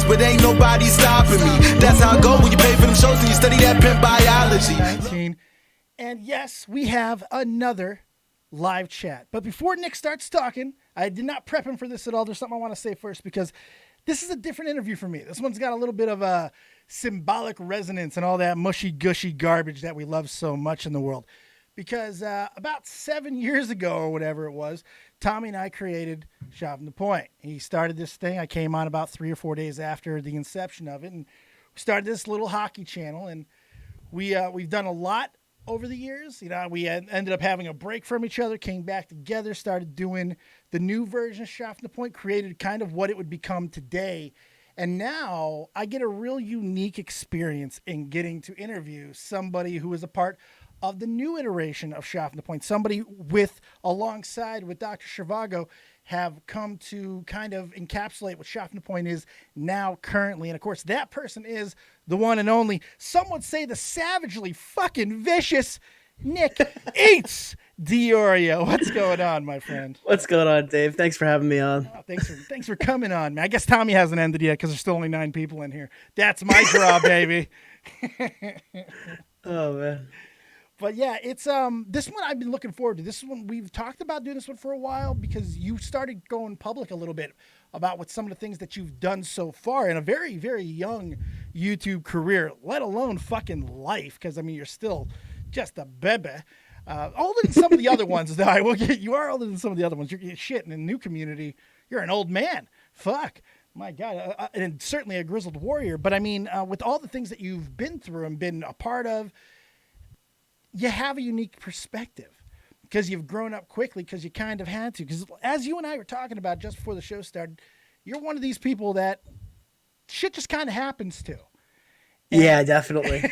business, but ain't nobody stopping me. That's how I go when you pay for them shows and you study that pimp biology. 19. And yes, we have another live chat. But before Nick starts talking, I did not prep him for this at all. There's something I want to say first because this is a different interview for me. This one's got a little bit of a symbolic resonance and all that mushy gushy garbage that we love so much in the world. Because about 7 years ago or whatever it was, Tommy and I created Shoving the Point. He started this thing. I came on about 3 or 4 days after the inception of it, and we started this little hockey channel. And we've done a lot over the years. You know, we ended up having a break from each other, came back together, started doing the new version of Shoving the Point, created kind of what it would become today. And now I get a real unique experience in getting to interview somebody who is a part of the new iteration of Shoving the Point, somebody alongside with Dr. Zhivago have come to kind of encapsulate what Shoving the Point is now currently. And of course, that person is the one and only, some would say the savagely fucking vicious Nick Eats DiIorio. What's going on, my friend? What's going on, Dave? Thanks for having me on. Oh, thanks for coming on, man. I guess Tommy hasn't ended yet because there's still only 9 people in here. That's my draw, baby. Oh, man. But yeah, it's this one I've been looking forward to. This one we've talked about doing this one for a while because you started going public a little bit about what some of the things that you've done so far in a very, very young YouTube career, let alone fucking life. Because I mean, you're still just a bebe. Older than some of the other ones, though. I will get you are older than some of the other ones. You're shit in the new community. You're an old man. Fuck. My God, and certainly a grizzled warrior. But I mean, with all the things that you've been through and been a part of, you have a unique perspective because you've grown up quickly because you kind of had to. Because as you and I were talking about just before the show started, you're one of these people that shit just kind of happens to. And yeah, definitely.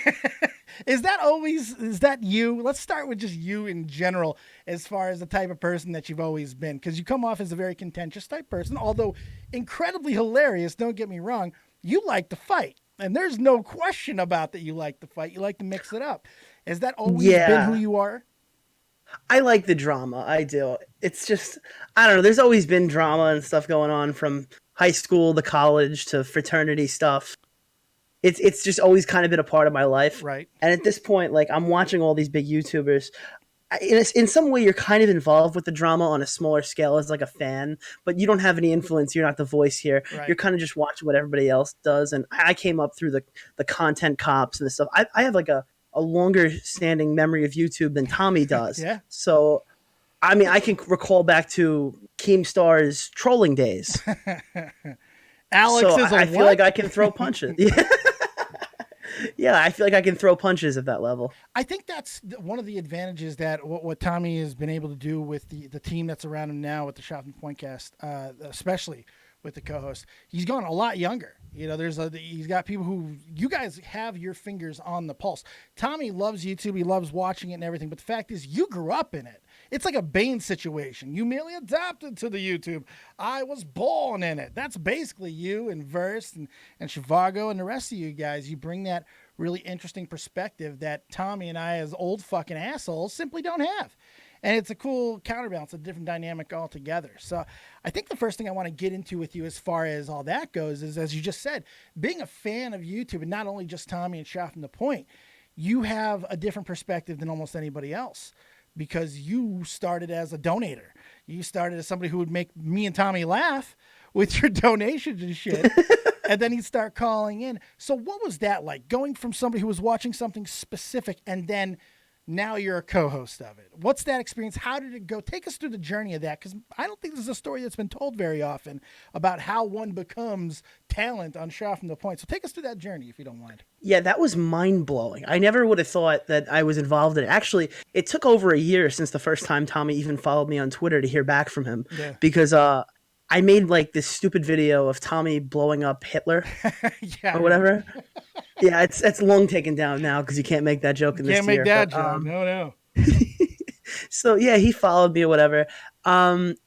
Is that you? Let's start with just you in general as far as the type of person that you've always been. Because you come off as a very contentious type person, although incredibly hilarious, don't get me wrong. You like to fight. And there's no question about that you like to fight. You like to mix it up. Has that always been who you are? I like the drama. I do. It's just, I don't know. There's always been drama and stuff going on from high school to college to fraternity stuff. It's just always kind of been a part of my life. Right. And at this point, like, I'm watching all these big YouTubers. In some way, you're kind of involved with the drama on a smaller scale as like a fan, but you don't have any influence. You're not the voice here. Right. You're kind of just watching what everybody else does. And I came up through the content cops and the stuff. I have like a longer standing memory of YouTube than Tommy does. Yeah. So, I mean, I can recall back to Keemstar's trolling days. Alex so is a I what? feel like I can throw punches. Yeah. Yeah, I feel like I can throw punches at that level. I think that's one of the advantages that what Tommy has been able to do with the team that's around him now with the Shoving the Point cast, especially with the co-host. He's gone a lot younger. You know, he's got people who you guys have your fingers on the pulse. Tommy loves YouTube. He loves watching it and everything. But the fact is, you grew up in it. It's like a Bane situation. You merely adapted to the YouTube. I was born in it. That's basically you and Verse and Zhivago and the rest of you guys. You bring that really interesting perspective that Tommy and I, as old fucking assholes, simply don't have. And it's a cool counterbalance, a different dynamic altogether. So I think the first thing I want to get into with you as far as all that goes is, as you just said, being a fan of YouTube, and not only just Tommy and Shoving the Point, you have a different perspective than almost anybody else because you started as a donator. You started as somebody who would make me and Tommy laugh with your donations and shit. And then he'd start calling in. So what was that like, going from somebody who was watching something specific and then now you're a co-host of it? What's that experience? How did it go? Take us through the journey of that, because I don't think this is a story that's been told very often about how one becomes talent on Shoving the Point. So take us through that journey, if you don't mind. Yeah, that was mind-blowing. I never would have thought that I was involved in it. Actually, it took over a year since the first time Tommy even followed me on Twitter to hear back from him. Yeah. Because I made like this stupid video of Tommy blowing up Hitler or whatever. Yeah, it's long taken down now because you can't make that joke in this year. Can't make that joke. No. So yeah, he followed me or whatever.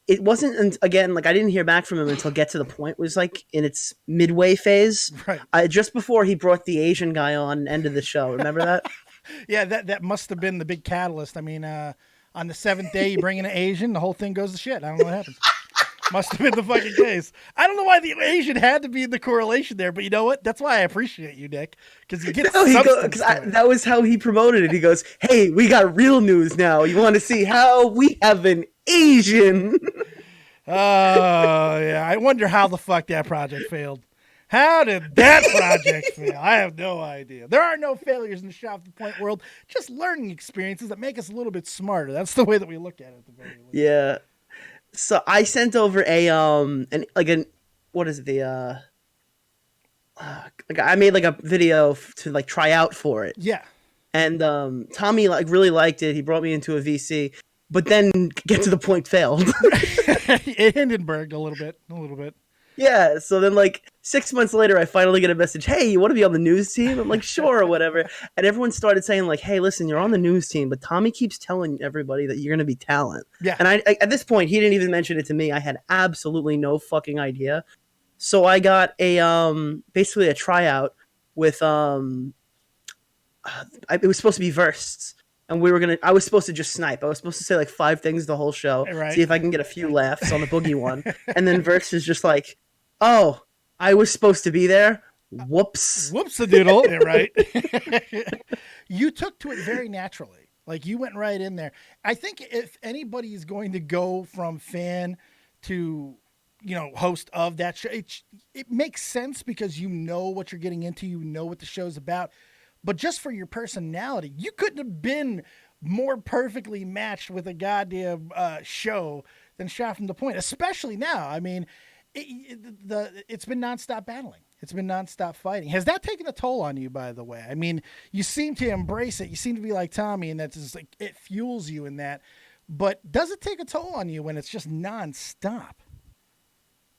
It wasn't, again, like I didn't hear back from him until Get to the Point was like in its midway phase. Right. Just before he brought the Asian guy on and ended the show. Remember that? Yeah, that must have been the big catalyst. I mean, on the 7th day, you bring in an Asian, the whole thing goes to shit. I don't know what happens. Must have been the fucking case. I don't know why the Asian had to be in the correlation there, but you know what? That's why I appreciate you, Nick, because you get substance to it. That was how he promoted it. He goes, "Hey, we got real news now. You want to see how we have an Asian?" Oh, yeah. I wonder how the fuck that project failed. How did that project fail? I have no idea. There are no failures in the Shop the Point world, just learning experiences that make us a little bit smarter. That's the way that we look at it at the very least. Yeah. So I sent over what is it, I made like a video to like try out for it. Yeah. And Tommy like really liked it. He brought me into a VC, but then Get to the Point failed. It Hindenburged a little bit. Yeah, so then like 6 months later, I finally get a message, "Hey, you want to be on the news team?" I'm like, "Sure," or whatever. And everyone started saying like, "Hey, listen, you're on the news team, but Tommy keeps telling everybody that you're going to be talent." Yeah. And I at this point, he didn't even mention it to me. I had absolutely no fucking idea. So I got a basically a tryout with it was supposed to be versts. And I was supposed to just snipe. I was supposed to say like 5 things the whole show, right. See if I can get a few laughs on the boogie one. And then verse is just like, "Oh, I was supposed to be there. Whoops. Whoops-a-doodle." Yeah, right. You took to it very naturally. Like you went right in there. I think if anybody is going to go from fan to, host of that show, it makes sense because you know what you're getting into. You know what the show's about. But just for your personality, you couldn't have been more perfectly matched with a goddamn show than Shot from the Point, especially now. I mean, it's been nonstop battling. It's been nonstop fighting. Has that taken a toll on you, by the way? I mean, you seem to embrace it. You seem to be like Tommy, and that's just like it fuels you in that. But does it take a toll on you when it's just nonstop?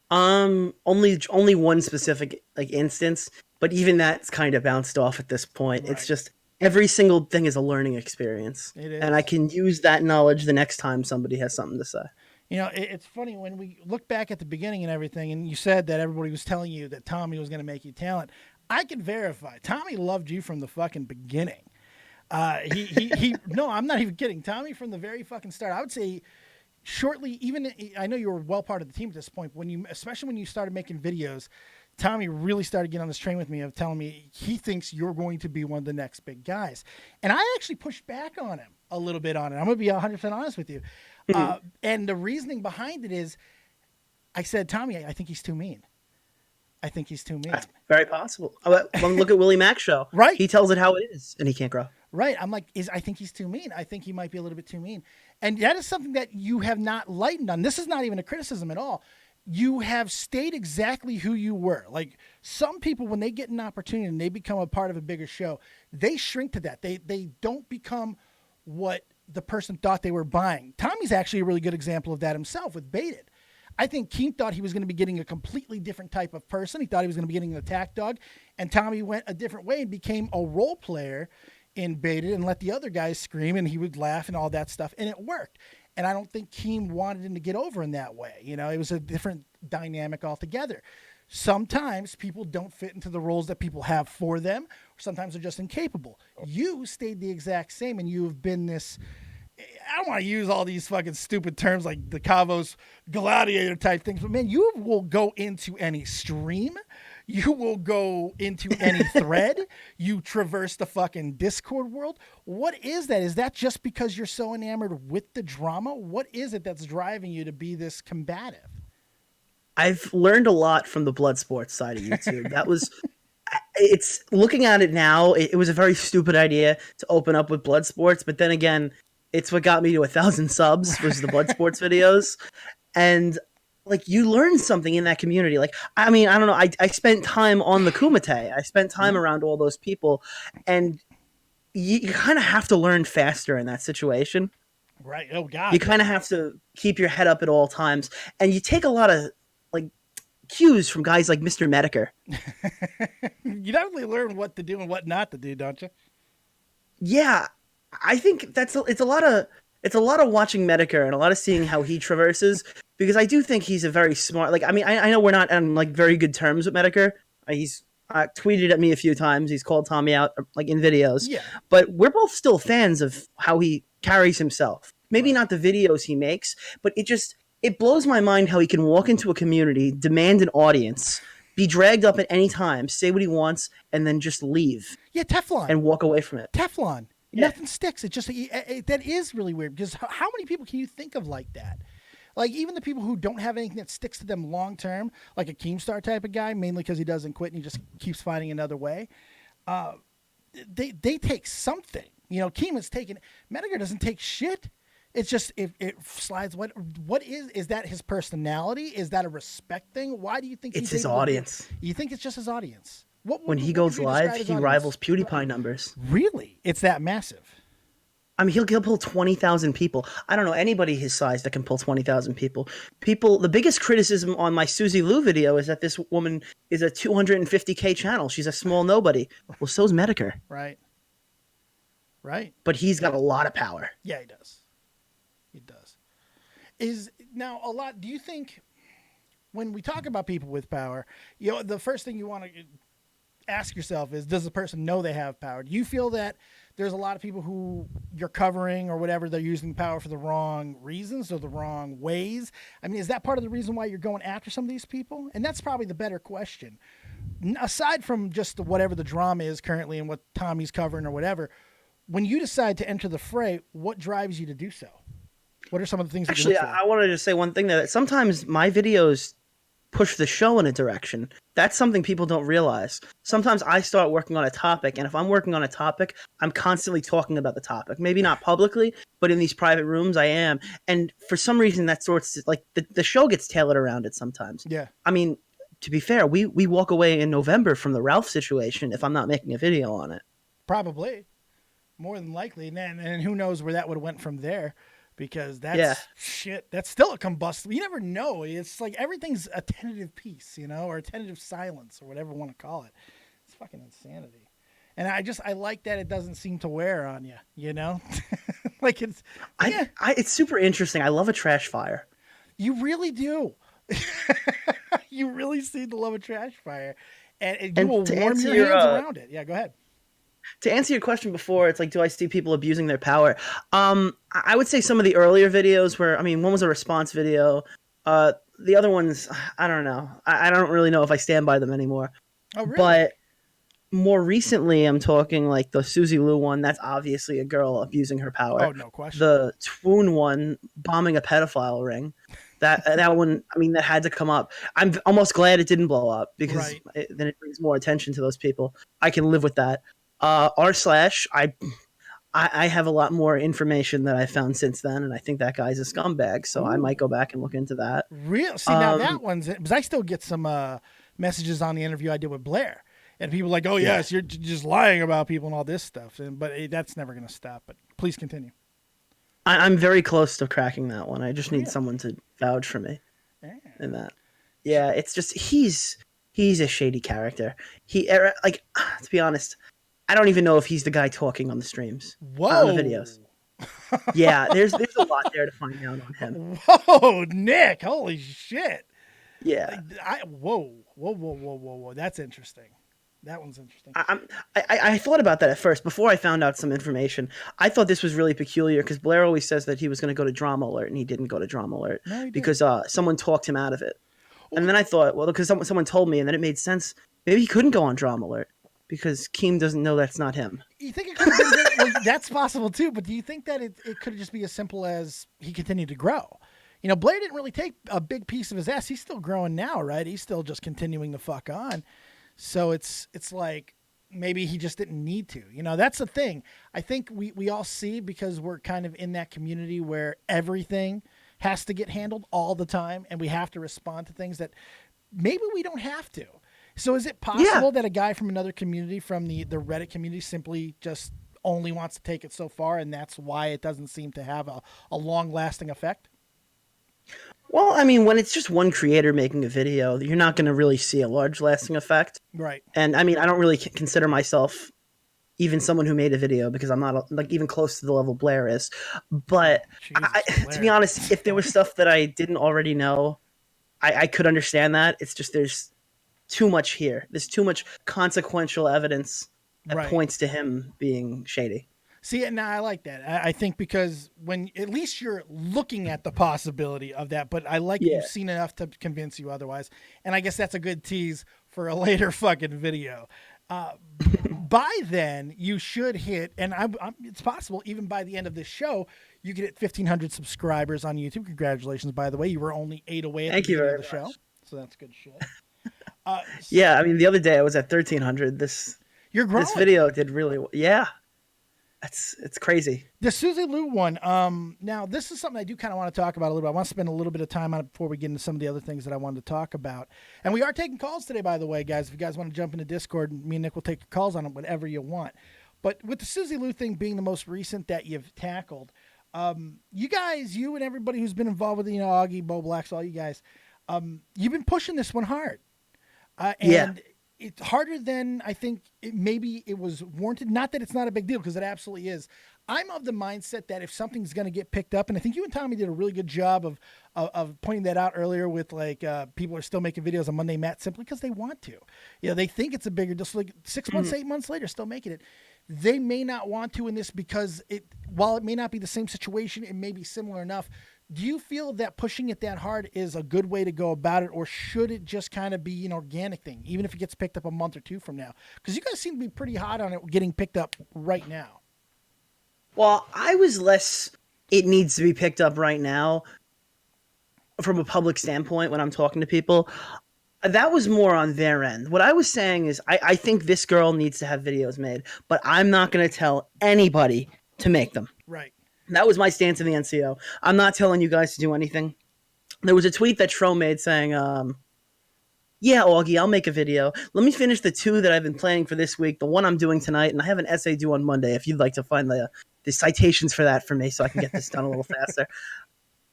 Only one specific like instance. But even that's kind of bounced off at this point. Right. It's just every single thing is a learning experience. It is. And I can use that knowledge the next time somebody has something to say. It's funny when we look back at the beginning and everything, and you said that everybody was telling you that Tommy was going to make you talent. I can verify. Tommy loved you from the fucking beginning. No, I'm not even kidding. Tommy from the very fucking start. I would say shortly, I know you were well part of the team at this point, especially when you started making videos, Tommy really started getting on this train with me of telling me he thinks you're going to be one of the next big guys. And I actually pushed back on him a little bit on it. I'm going to be 100% honest with you. And the reasoning behind it is I said, "Tommy, I think he's too mean. I think he's too mean." That's very possible. Look at Willie Mack's show. Right. He tells it how it is, and he can't grow. Right. I'm like, I think he's too mean. I think he might be a little bit too mean. And that is something that you have not lightened on. This is not even a criticism at all. You have stayed exactly who you were. Like some people, when they get an opportunity and they become a part of a bigger show, they shrink to that. They don't become what the person thought they were buying. Tommy's actually a really good example of that himself with Baited. I think Keen thought he was going to be getting a completely different type of person. He thought he was going to be getting an attack dog. And Tommy went a different way and became a role player in Baited and let the other guys scream and he would laugh and all that stuff. And it worked. And I don't think Keem wanted him to get over in that way. It was a different dynamic altogether. Sometimes people don't fit into the roles that people have for them, or sometimes they're just incapable. You stayed the exact same, and you've been this, I don't want to use all these fucking stupid terms like the Cavos gladiator type things, but man, you will go into any stream. You will go into any thread. You traverse the fucking Discord world. What is that? Is that just because you're so enamored with the drama? What is it that's driving you to be this combative? I've learned a lot from the blood sports side of YouTube. It's looking at it now, it was a very stupid idea to open up with blood sports, but then again, it's what got me to 1,000 subs was the blood sports videos. And like you learn something in that community. Like, I mean, I don't know. I spent time on the Kumite. I spent time around all those people, and you kind of have to learn faster in that situation. Right. Oh God. You kind of have to keep your head up at all times, and you take a lot of like cues from guys like Mr. Mediker. You definitely learn what to do and what not to do, don't you? Yeah, I think it's a lot of watching Mediker and a lot of seeing how he traverses, because I do think he's a very smart, like, I mean, I know we're not on like very good terms with Mediker. He's tweeted at me a few times. He's called Tommy out like in videos. Yeah. But we're both still fans of how he carries himself. Maybe not the videos he makes, but it blows my mind how he can walk into a community, demand an audience, be dragged up at any time, say what he wants, and then just leave Yeah, Teflon. and walk away from it. Teflon. Yeah. Nothing sticks. It just that is really weird because how many people can you think of like that? Like even the people who don't have anything that sticks to them long term, like a Keemstar type of guy, mainly because he doesn't quit and he just keeps finding another way. They take something. You know, Keem is taking. Mediger doesn't take shit. It's just it slides. What is that? His personality? Is that a respect thing? Why do you think it's his audience? You think it's just his audience? When he goes live, he rivals PewDiePie numbers. Really? It's that massive? I mean, he'll pull 20,000 people. I don't know anybody his size that can pull 20,000 people. The biggest criticism on my Susie Lou video is that this woman is a 250K channel. She's a small nobody. Well, so's Mediker. Right. Right. But he's got a lot of power. Yeah, he does. He does. Is now a lot. Do you think when we talk about people with power, you know, the first thing you want to ask yourself is, does the person know they have power? Do you feel that there's a lot of people who you're covering or whatever, they're using power for the wrong reasons or the wrong ways? I mean, is that part of the reason why you're going after some of these people? And that's probably the better question. Aside from just whatever the drama is currently and what Tommy's covering or whatever, when you decide to enter the fray, what drives you to do so? What are some of the things that you look for? I wanted to say one thing, that sometimes my videos push the show in a direction. That's something people don't realize. Sometimes I start working on a topic, and if I'm working on a topic, I'm constantly talking about the topic. Maybe not publicly, but in these private rooms I am. And for some reason that sorts like the show gets tailored around it sometimes. Yeah. I mean, to be fair, we walk away in November from the Ralph situation if I'm not making a video on it. Probably. More than likely. And who knows where that would have went from there. Because that's shit. That's still a combustible. You never know. It's like everything's a tentative peace, you know, or a tentative silence, or whatever you want to call it. It's fucking insanity. And I like that it doesn't seem to wear on you, you know? Like it's it's super interesting. I love a trash fire. You really do. You really seem to love a trash fire. And you will warm your hands around it. Yeah, go ahead. To answer your question before, it's like, do I see people abusing their power? I would say some of the earlier videos where, I mean, one was a response video. The other ones, I don't know. I don't really know if I stand by them anymore. Oh, really? But more recently, I'm talking like the Susie Lou one. That's obviously a girl abusing her power. Oh, no question. The Twoon one, bombing a pedophile ring. That one, I mean, that had to come up. I'm almost glad it didn't blow up because then it brings more attention to those people. I can live with that. r/, I have a lot more information that I found since then, and I think that guy's a scumbag, so I might go back and look into that. Real? See, now that one's, because I still get some messages on the interview I did with Blair, and people like, oh, yes, you're just lying about people and all this stuff, but that's never going to stop, but please continue. I'm very close to cracking that one. I just need someone to vouch for me in that. Yeah, it's just, he's a shady character. To be honest, I don't even know if he's the guy talking on the streams. Whoa. On the videos. Yeah, there's a lot there to find out on him. Whoa, Nick. Holy shit. Yeah. Whoa. That's interesting. That one's interesting. I thought about that at first. Before I found out some information, I thought this was really peculiar because Blair always says that he was going to go to Drama Alert, and he didn't go to Drama Alert because someone talked him out of it. And then I thought, well, because someone told me, and then it made sense. Maybe he couldn't go on Drama Alert because Keem doesn't know that's not him. You think it could have been that's possible too, but do you think that it could just be as simple as he continued to grow? You know, Blair didn't really take a big piece of his ass. He's still growing now, right? He's still just continuing to fuck on. So it's like maybe he just didn't need to. You know, that's the thing. I think we all see, because we're kind of in that community where everything has to get handled all the time and we have to respond to things that maybe we don't have to. So is it possible that a guy from another community, from the Reddit community, simply just only wants to take it so far, and that's why it doesn't seem to have a long-lasting effect? Well, I mean, when it's just one creator making a video, you're not going to really see a large lasting effect. Right. And I mean, I don't really consider myself even someone who made a video because I'm not like even close to the level Blair is. But to be honest, if there was stuff that I didn't already know, I could understand that. It's just there's too much here. There's too much consequential evidence that points to him being shady. See, now I like that. I think because when at least you're looking at the possibility of that, but I like Yeah. you've seen enough to convince you otherwise. And I guess that's a good tease for a later fucking video. By then, you should hit, and it's possible even by the end of this show, you could hit 1,500 subscribers on YouTube. Congratulations, by the way. You were only 8 away at the beginning of the show, so that's good shit. Yeah, I mean, the other day I was at 1,300. You're growing. This video did really well. Yeah. It's crazy. The Susie Lou one. Now this is something I do kind of want to talk about a little bit. I want to spend a little bit of time on it before we get into some of the other things that I wanted to talk about. And we are taking calls today, by the way, guys. If you guys want to jump into Discord, me and Nick will take your calls on it, whatever you want. But with the Susie Lou thing being the most recent that you've tackled, you guys, you and everybody who's been involved with, Augie, Bo Blacks, all you guys, you've been pushing this one hard. And it's harder than I think maybe it was warranted. Not that it's not a big deal, because it absolutely is. I'm of the mindset that if something's going to get picked up, and I think you and Tommy did a really good job of pointing that out earlier with people are still making videos on Monday Matt simply because they want to. They think it's a bigger deal. So like 6 months, 8 months later, still making it. They may not want to in this because while it may not be the same situation, it may be similar enough. Do you feel that pushing it that hard is a good way to go about it, or should it just kind of be an organic thing, even if it gets picked up a month or two from now? Because you guys seem to be pretty hot on it getting picked up right now. Well, I was less, it needs to be picked up right now from a public standpoint when I'm talking to people. That was more on their end. What I was saying is I think this girl needs to have videos made, but I'm not going to tell anybody to make them. Right. That was my stance in the NCO. I'm not telling you guys to do anything. There was a tweet that Tro made saying, yeah, Augie, I'll make a video. Let me finish the 2 that I've been planning for this week, the one I'm doing tonight, and I have an essay due on Monday if you'd like to find the citations for that for me so I can get this done a little faster.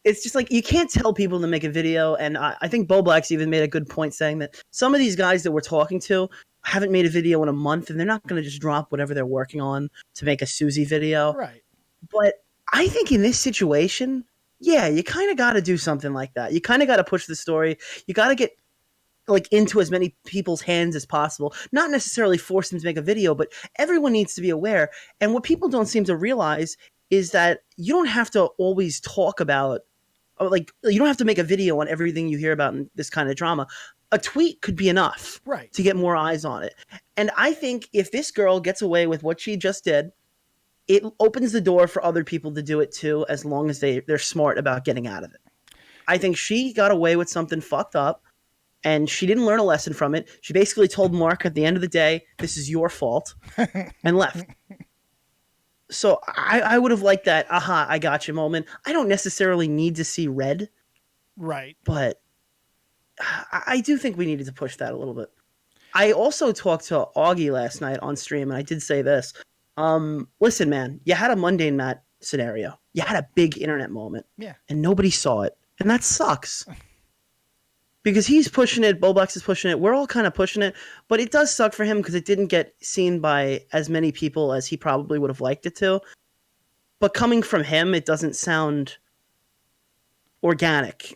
It's just like you can't tell people to make a video, and I think Bo Blacks even made a good point saying that some of these guys that we're talking to haven't made a video in a month, and they're not going to just drop whatever they're working on to make a Susie video. Right. But I think in this situation, yeah, you kind of got to do something like that. You kind of got to push the story. You got to get into as many people's hands as possible. Not necessarily force them to make a video, but everyone needs to be aware. And what people don't seem to realize is that you don't have to always talk about, you don't have to make a video on everything you hear about in this kind of drama. A tweet could be enough to get more eyes on it. And I think if this girl gets away with what she just did, it opens the door for other people to do it too, as long as they're smart about getting out of it. I think she got away with something fucked up, and she didn't learn a lesson from it. She basically told Mark at the end of the day, this is your fault, and left. So I would have liked that, aha, I got you moment. I don't necessarily need to see red. Right. But I do think we needed to push that a little bit. I also talked to Augie last night on stream, and I did say this. Listen, man, you had a mundane Matt scenario. You had a big internet moment. Yeah. And nobody saw it. And that sucks. Because he's pushing it, Bobox is pushing it, we're all kind of pushing it, but it does suck for him because it didn't get seen by as many people as he probably would have liked it to. But coming from him, it doesn't sound organic.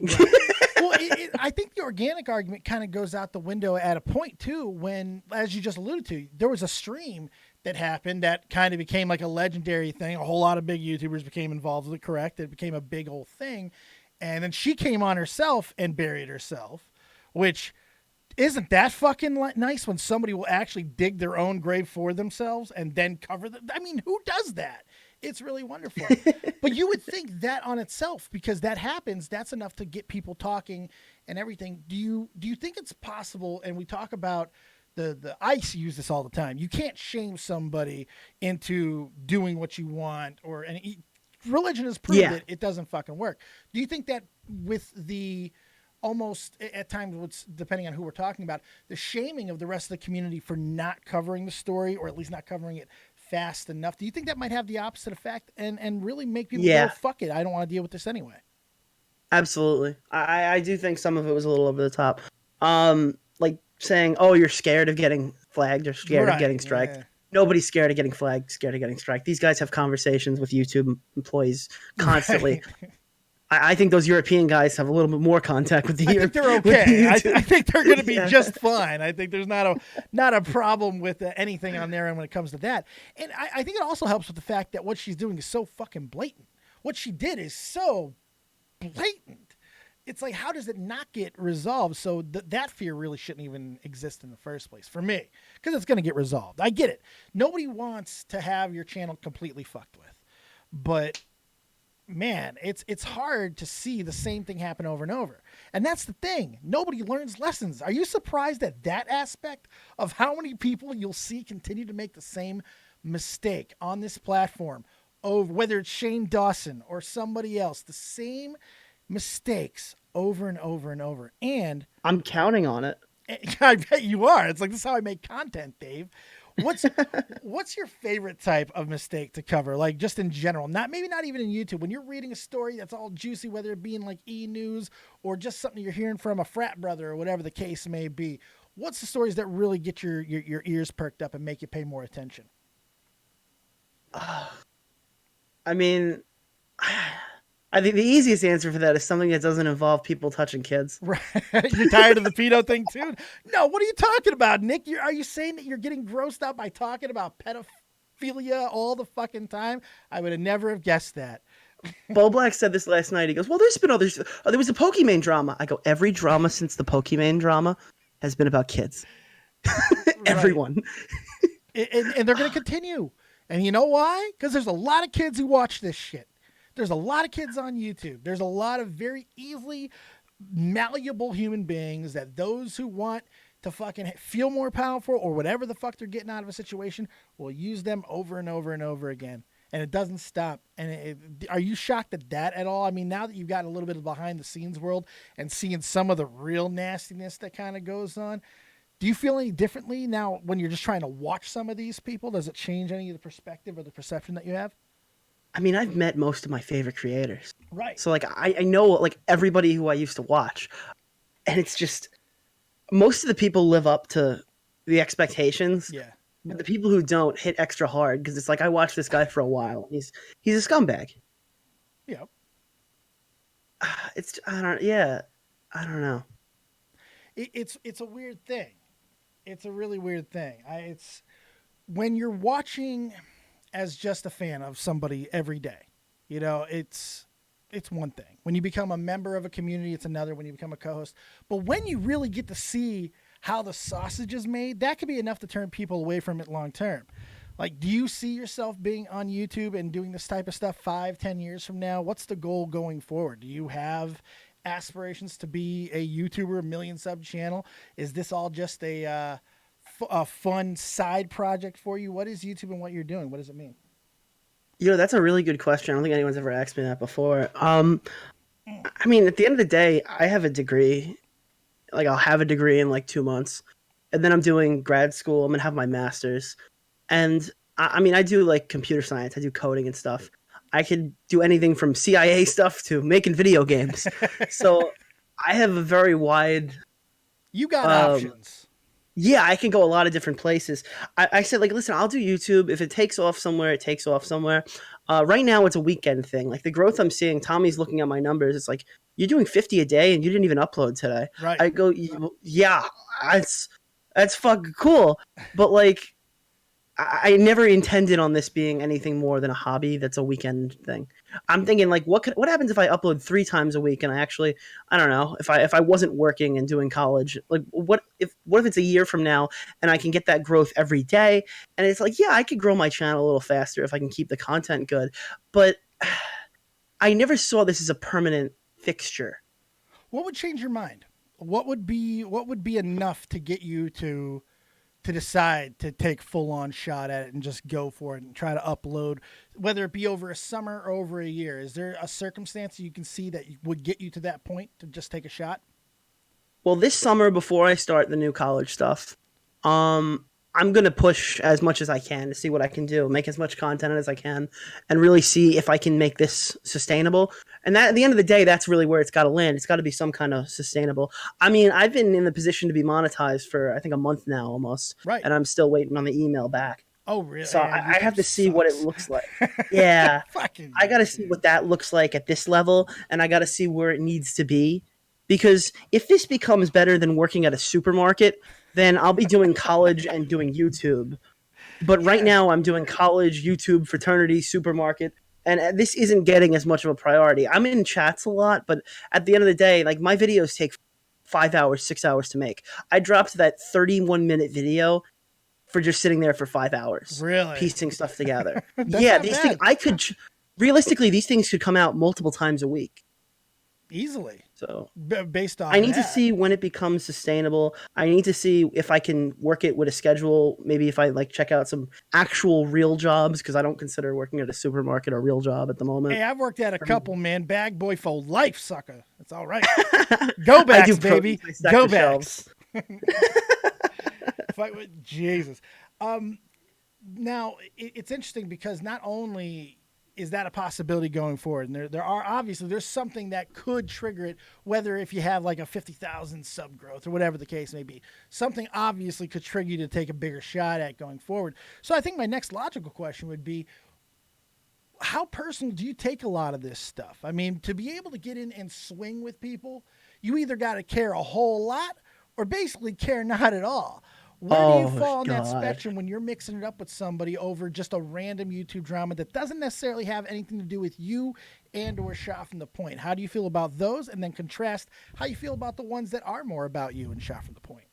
Well, I think the organic argument kind of goes out the window at a point, too, when, as you just alluded to, there was a stream that happened that kind of became like a legendary thing. A whole lot of big YouTubers became involved with it, correct? It became a big old thing. And then she came on herself and buried herself, which isn't that fucking nice when somebody will actually dig their own grave for themselves and then cover them. I mean, who does that? It's really wonderful. But you would think that on itself, because that happens, that's enough to get people talking and everything. Do you think it's possible? And we talk about the ICE use this all the time. You can't shame somebody into doing what you want, religion has proved it doesn't fucking work. Do you think that with the almost at times, depending on who we're talking about, the shaming of the rest of the community for not covering the story, or at least not covering it fast enough, do you think that might have the opposite effect and really make people go, fuck it, I don't want to deal with this anyway? Absolutely. I do think some of it was a little over the top. Like saying, oh, you're scared of getting flagged or scared of getting striked. Yeah. Nobody's scared of getting flagged, scared of getting striked. These guys have conversations with YouTube employees constantly. I think those European guys have a little bit more contact with the. I think they're okay. I think they're going to be just fine. I think there's not a problem with anything on their end when it comes to that. And I think it also helps with the fact that what she's doing is so fucking blatant. What she did is so blatant. It's like, how does it not get resolved? So that fear really shouldn't even exist in the first place for me, because it's going to get resolved. I get it. Nobody wants to have your channel completely fucked with, but man, it's hard to see the same thing happen over and over. And that's the thing. Nobody learns lessons. Are you surprised at that aspect of how many people you'll see continue to make the same mistake on this platform? Over, whether it's Shane Dawson or somebody else, the same mistakes over and over and over. And I'm counting on it. I bet you are. It's like, this is how I make content, Dave. What's your favorite type of mistake to cover? Like, just in general, maybe not even in YouTube. When you're reading a story that's all juicy, whether it be in like E-News or just something you're hearing from a frat brother or whatever the case may be, what's the stories that really get your ears perked up and make you pay more attention? I mean, I think the easiest answer for that is something that doesn't involve people touching kids. Right. You're tired of the pedo thing too? No, what are you talking about, Nick? Are you saying that you're getting grossed out by talking about pedophilia all the fucking time? I would have never have guessed that. Bo Black said this last night. He goes, well, there's been others. Oh, there was a Pokemon drama. I go, every drama since the Pokemon drama has been about kids. Everyone. And they're going to continue. And you know why? Because there's a lot of kids who watch this shit. There's a lot of kids on YouTube. There's a lot of very easily malleable human beings that those who want to fucking feel more powerful or whatever the fuck they're getting out of a situation will use them over and over and over again. And it doesn't stop. And are you shocked at that at all? I mean, now that you've got a little bit of behind the scenes world and seeing some of the real nastiness that kind of goes on, do you feel any differently now when you're just trying to watch some of these people? Does it change any of the perspective or the perception that you have? I mean, I've met most of my favorite creators. Right. So, like, I know, like, everybody who I used to watch. And it's just, most of the people live up to the expectations. Yeah. But the people who don't hit extra hard, because it's like, I watched this guy for a while. He's a scumbag. Yeah. I don't know. It's a weird thing. It's a really weird thing. It's when you're watching as just a fan of somebody every day, you know, it's one thing. When you become a member of a community, it's another. When you become a co-host, but when you really get to see how the sausage is made, that could be enough to turn people away from it long term. Like, do you see yourself being on YouTube and doing this type of stuff 5-10 years from now? What's the goal going forward? Do you have aspirations to be a YouTuber, a million sub channel? Is this all just a fun side project for you? What is YouTube and what you're doing? What does it mean? You know, that's a really good question. I don't think anyone's ever asked me that before. I mean, at the end of the day, I have a degree. Like, I'll have a degree in like 2 months, and then I'm doing grad school. I'm gonna have my master's, and I mean, I do like computer science. I do coding and stuff. I could do anything from CIA stuff to making video games. So I have a very wide. You got options. Yeah, I can go a lot of different places. I said, like, listen, I'll do YouTube. If it takes off somewhere, it takes off somewhere. Right now, it's a weekend thing. Like, the growth I'm seeing, Tommy's looking at my numbers. It's like, you're doing 50 a day and you didn't even upload today. Right. I go, yeah, that's fucking cool. But, like, I never intended on this being anything more than a hobby that's a weekend thing. I'm thinking, like, what happens if I upload 3 times a week and I don't know, if I wasn't working and doing college, like, what if it's a year from now and I can get that growth every day? And it's like, yeah, I could grow my channel a little faster if I can keep the content good. But I never saw this as a permanent fixture. What would change your mind? What would be enough to get you to decide to take full-on shot at it and just go for it and try to upload, whether it be over a summer or over a year? Is there a circumstance you can see that would get you to that point to just take a shot? Well, this summer, before I start the new college stuff, I'm going to push as much as I can to see what I can do, make as much content as I can, and really see if I can make this sustainable. And that, at the end of the day, that's really where it's got to land. It's got to be some kind of sustainable. I mean, I've been in the position to be monetized for, I think, a month now almost. Right. And I'm still waiting on the email back. Oh, really? So Yeah, I have YouTube to see what it sucks. looks like. Yeah. Fucking I got to see YouTube. what that looks like at this level, and I got to see where it needs to be. Because if this becomes better than working at a supermarket, then I'll be doing college and doing YouTube. But right Yeah. now, I'm doing college, YouTube, fraternity, supermarket, and this isn't getting as much of a priority. I'm in chats a lot, but at the end of the day, like my videos take 5 hours, 6 hours to make. I dropped that 31-minute video for just sitting there for 5 hours, Really? piecing stuff together. That's Yeah, not these things bad. realistically, these things could come out multiple times a week. Easily. So Based on I need to that. see when it becomes sustainable. I need to see if I can work it with a schedule. Maybe if I like check out some actual real jobs, because I don't consider working at a supermarket a real job at the moment. Hey, I've worked at a couple, man. Bag boy for life, sucker. It's all right. Go backs, I do baby. produce, I stack Go the backs. shelves. Fight with Jesus. Now it's interesting because not only is that a possibility going forward, and there are obviously there's something that could trigger it, whether if you have like a 50,000 sub growth or whatever the case may be, something obviously could trigger you to take a bigger shot at going forward. So I think my next logical question would be, how personal do you take a lot of this stuff? I mean, to be able to get in and swing with people, you either got to care a whole lot or basically care not at all. Where do you fall on that spectrum when you're mixing it up with somebody over just a random YouTube drama that doesn't necessarily have anything to do with you and or shot from the point? How do you feel about those? And then contrast how you feel about the ones that are more about you and shot from the point.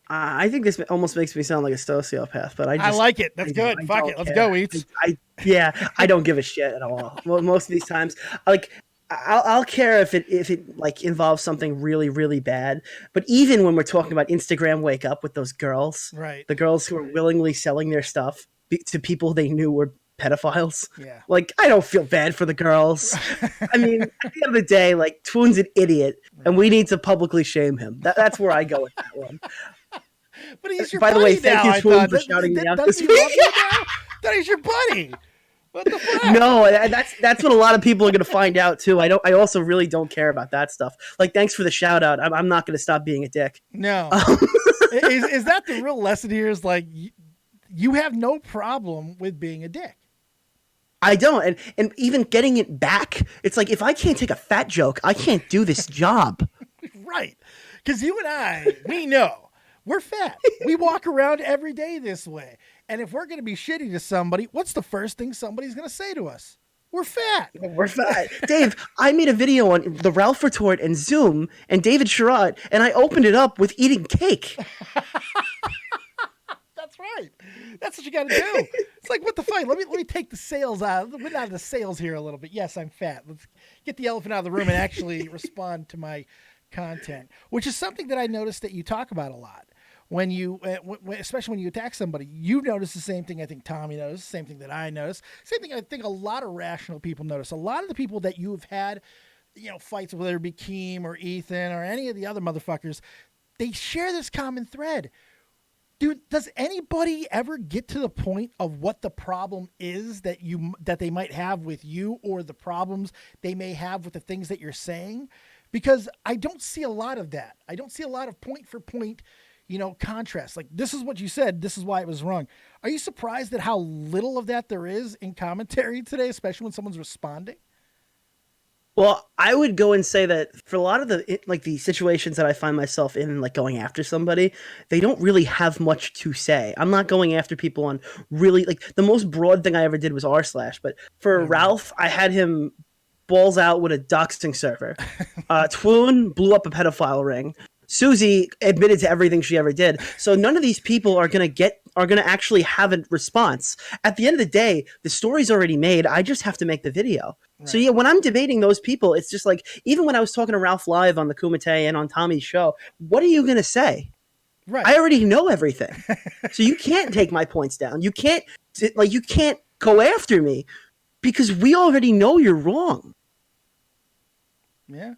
I think this almost makes me sound like a sociopath, but I like it. That's good. Fuck it. Let's go, Eats. I don't give a shit at all. Well, most of these times, like I'll care if it like involves something really, really bad. But even when we're talking about Instagram wake up with those girls, right? The girls who are willingly selling their stuff to people they knew were pedophiles. Yeah. Like, I don't feel bad for the girls. I mean, at the end of the day, like, Twoon's an idiot, and we need to publicly shame him. That's where I go with that one. But he's your By buddy the way, thank now, you, Twoon, for shouting me out this week. That he's your buddy. What the fuck? No, that's what a lot of people are going to find out too. I also really don't care about that stuff. Like, thanks for the shout out. I'm not going to stop being a dick. No. Is that the real lesson here? Is like you have no problem with being a dick. I don't, and even getting it back, it's like if I can't take a fat joke, I can't do this job. Right, because you and I, we know we're fat. We walk around every day this way. And if we're going to be shitty to somebody, what's the first thing somebody's going to say to us? We're fat. We're fat. Dave, I made a video on the Ralph Retort and Zoom and David Sherrod, and I opened it up with eating cake. That's right. That's what you got to do. It's like, what the fuck? Let me take the sales out. We're out of the sales here a little bit. Yes, I'm fat. Let's get the elephant out of the room and actually respond to my content, which is something that I noticed that you talk about a lot. When you, especially when you attack somebody, you notice the same thing I think Tommy noticed, same thing that I noticed, same thing I think a lot of rational people notice. A lot of the people that you've had, fights, whether it be Keem or Ethan or any of the other motherfuckers, they share this common thread. Dude, does anybody ever get to the point of what the problem is that they might have with you, or the problems they may have with the things that you're saying? Because I don't see a lot of that. I don't see a lot of point for point contrast. Like, this is what you said, this is why it was wrong. Are you surprised at how little of that there is in commentary today, especially when someone's responding? Well, I would go and say that for a lot of the situations that I find myself in, like going after somebody, they don't really have much to say. I'm not going after people on really, like, the most broad thing I ever did was r/, but for Ralph, I had him balls out with a doxing server. Twoon blew up a pedophile ring. Susie admitted to everything she ever did. So none of these people are going to actually have a response. At the end of the day, the story's already made. I just have to make the video. Right. So yeah, when I'm debating those people, it's just like, even when I was talking to Ralph live on the Kumite and on Tommy's show, what are you going to say? Right. I already know everything. So you can't take my points down. You can't go after me because we already know you're wrong. Yeah.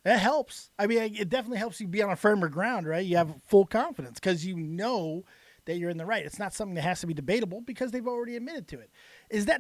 That helps. I mean, it definitely helps you be on a firmer ground, right? You have full confidence because you know that you're in the right. It's not something that has to be debatable because they've already admitted to it.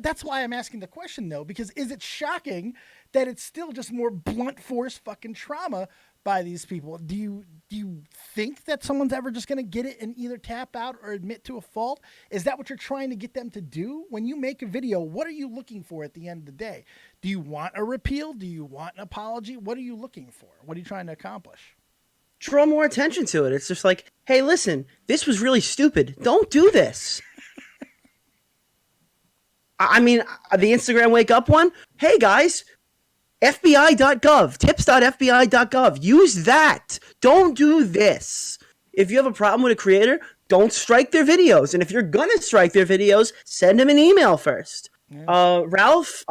That's why I'm asking the question though, because is it shocking that it's still just more blunt force fucking trauma by these people? Do you think that someone's ever just going to get it and either tap out or admit to a fault? Is that what you're trying to get them to do? When you make a video, what are you looking for at the end of the day? Do you want a repeal? Do you want an apology? What are you looking for? What are you trying to accomplish? Draw more attention to it. It's just like, hey, listen, this was really stupid. Don't do this. I mean, the Instagram wake up one. Hey guys, FBI.gov, tips.fbi.gov. Use that. Don't do this. If you have a problem with a creator, don't strike their videos. And if you're going to strike their videos, send them an email first. Yeah. Ralph,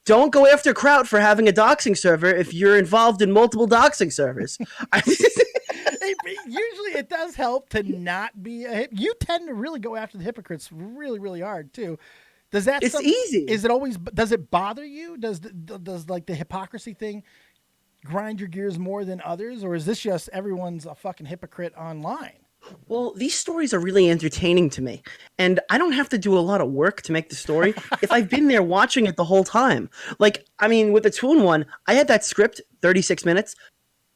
don't go after Kraut for having a doxing server if you're involved in multiple doxing servers. Usually it does help to not be you tend to really go after the hypocrites really, really hard too. Does that? It's easy. Is it always? Does it bother you? Does like the hypocrisy thing grind your gears more than others, or is this just everyone's a fucking hypocrite online? Well, these stories are really entertaining to me, and I don't have to do a lot of work to make the story if I've been there watching it the whole time. Like, I mean, with the Toon one, I had that script, 36 minutes,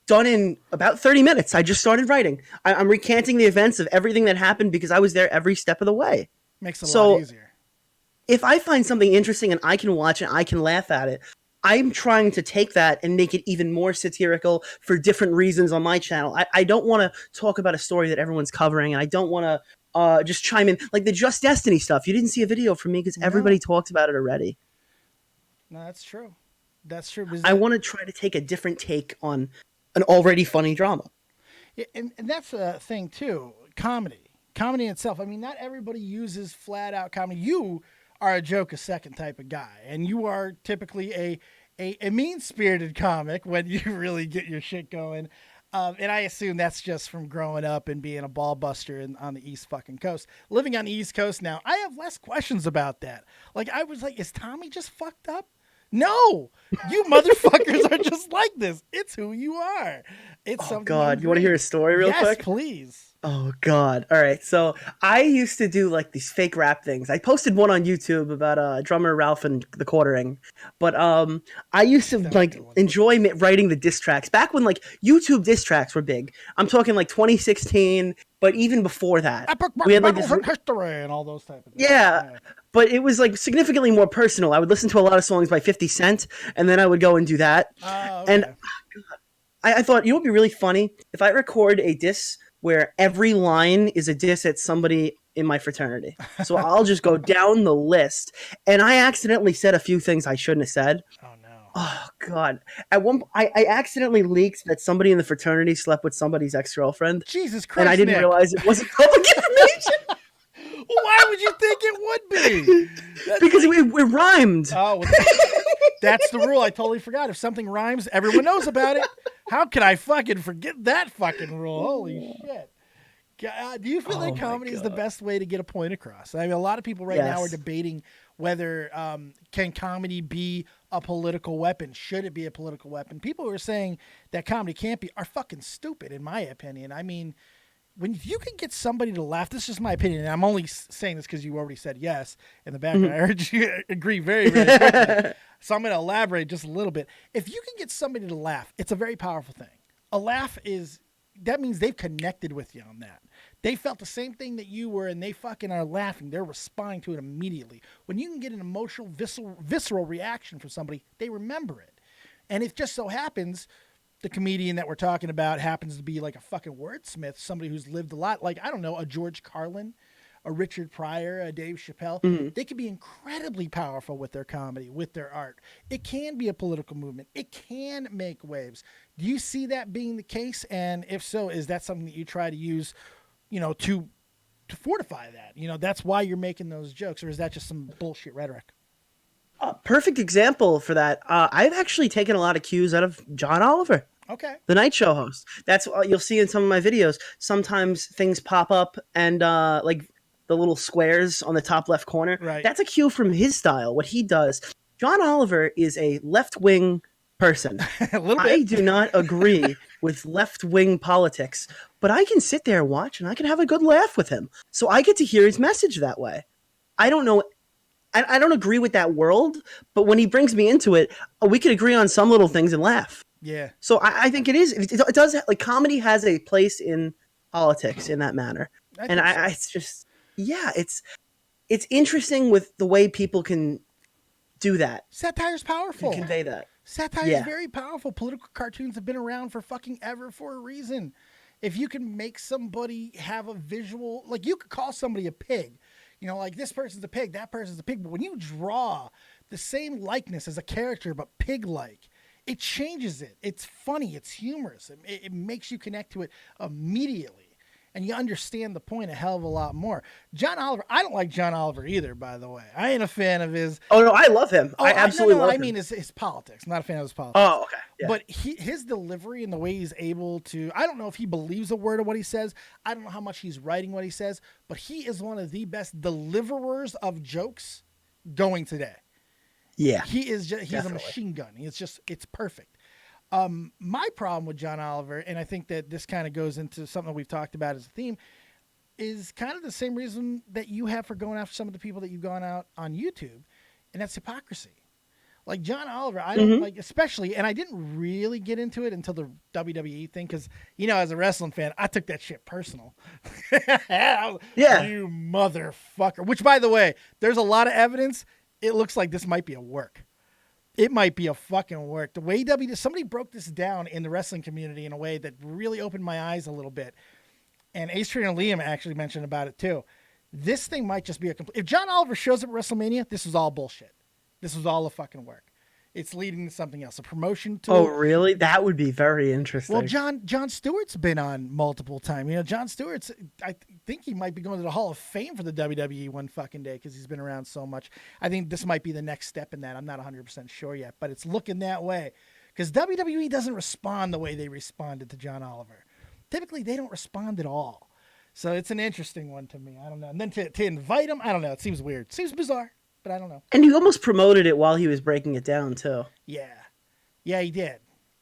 done in about 30 minutes. I just started writing. I'm recanting the events of everything that happened because I was there every step of the way. Makes it a lot easier. If I find something interesting and I can watch it, I can laugh at it, I'm trying to take that and make it even more satirical for different reasons on my channel. I don't want to talk about a story that everyone's covering, and I don't want to just chime in. Like the Just Destiny stuff, you didn't see a video from me because everybody talked about it already. No, that's true. That's true. I want to try to take a different take on an already funny drama. Yeah, and that's a thing, too. Comedy itself. I mean, not everybody uses flat-out comedy. You are a joke-a-second type of guy, and you are typically a mean-spirited comic when you really get your shit going. And I assume that's just from growing up and being a ball buster on the East fucking Coast. Living on the East Coast now, I have less questions about that. Like, I was like, is Tommy just fucked up? No, you motherfuckers are just like this. It's who you are. It's something. Oh God, you want to hear a story real quick? Yes, please. Oh God. All right. So I used to do like these fake rap things. I posted one on YouTube about drummer Ralph and the Quartering. But I used to like enjoy writing the diss tracks back when like YouTube diss tracks were big. I'm talking like 2016, but even before that. We had like this history and all those type of things. Yeah. But it was like significantly more personal. I would listen to a lot of songs by 50 Cent, and then I would go and do that. Okay. And I thought, you know what would be really funny? If I record a diss where every line is a diss at somebody in my fraternity. So I'll just go down the list. And I accidentally said a few things I shouldn't have said. Oh, no. Oh, God. At one point, I accidentally leaked that somebody in the fraternity slept with somebody's ex-girlfriend. Jesus Christ, and I didn't Nick. realize it wasn't public information. Why would you think it would be? Because it rhymed. Oh, well, that's the rule. I totally forgot. If something rhymes, everyone knows about it. How can I fucking forget that fucking rule? Holy shit. God, do you feel like comedy is the best way to get a point across? I mean, a lot of people now are debating whether can comedy be a political weapon? Should it be a political weapon? People who are saying that comedy can't be are fucking stupid, in my opinion. I mean, when you can get somebody to laugh, this is just my opinion, and I'm only saying this because you already said yes in the background. I heard you agree very, very quickly. So I'm going to elaborate just a little bit. If you can get somebody to laugh, it's a very powerful thing. A laugh that means they've connected with you on that. They felt the same thing that you were, and they fucking are laughing. They're responding to it immediately. When you can get an emotional, visceral reaction from somebody, they remember it. And it just so happens the comedian that we're talking about happens to be like a fucking wordsmith, somebody who's lived a lot, like, I don't know, a George Carlin, a Richard Pryor, a Dave Chappelle. Mm-hmm. They can be incredibly powerful with their comedy, with their art. It can be a political movement. It can make waves. Do you see that being the case? And if so, is that something that you try to use, to fortify that? That's why you're making those jokes, or is that just some bullshit rhetoric? Perfect example for that. I've actually taken a lot of cues out of John Oliver. Okay. The night show host. That's what you'll see in some of my videos. Sometimes things pop up and like the little squares on the top left corner. Right. That's a cue from his style, what he does. John Oliver is a left-wing person. A little bit. I do not agree with left-wing politics, but I can sit there and watch and I can have a good laugh with him. So I get to hear his message that way. I don't know. I don't agree with that world, but when he brings me into it, we can agree on some little things and laugh. Yeah. So I think it is. It does, like, comedy has a place in politics in that manner. It's just, yeah, it's interesting with the way people can do that. Satire's powerful. Can convey that. Satire is very powerful. Political cartoons have been around for fucking ever for a reason. If you can make somebody have a visual, like, you could call somebody a pig. You know, like, this person's a pig, that person's a pig. But when you draw the same likeness as a character, but pig-like, it changes it. It's funny. It's humorous. It makes you connect to it immediately. And you understand the point a hell of a lot more. John Oliver, I don't like John Oliver either, by the way. I ain't a fan of his. Oh, no, I love him. I absolutely love him. I mean his politics. I'm not a fan of his politics. Oh, okay. Yeah. But his delivery and the way he's able to, I don't know if he believes a word of what he says. I don't know how much he's writing what he says. But he is one of the best deliverers of jokes going today. Yeah. He's a machine gun. It's perfect. My problem with John Oliver, and I think that this kind of goes into something that we've talked about as a theme, is kind of the same reason that you have for going after some of the people that you've gone out on YouTube, and that's hypocrisy. Like John Oliver, I don't like, especially, and I didn't really get into it until the WWE thing, because, you know, as a wrestling fan, I took that shit personal. Yeah. You motherfucker. Which, by the way, there's a lot of evidence. It looks like this might be a work. It might be a fucking work. The way somebody broke this down in the wrestling community in a way that really opened my eyes a little bit. And Ace Trainer and Liam actually mentioned about it too. This thing might just be if John Oliver shows up at WrestleMania, this is all bullshit. This was all a fucking work. It's leading to something else, a promotion tool. Oh, really? That would be very interesting. Well, John Stewart's been on multiple times. You know, John Stewart's, I think he might be going to the Hall of Fame for the WWE one fucking day because he's been around so much. I think this might be the next step in that. I'm not 100% sure yet, but it's looking that way because WWE doesn't respond the way they responded to John Oliver. Typically, they don't respond at all. So it's an interesting one to me. I don't know. And then to invite him, I don't know. It seems weird. Seems bizarre. But I don't know. And he almost promoted it while he was breaking it down, too. Yeah. Yeah, he did.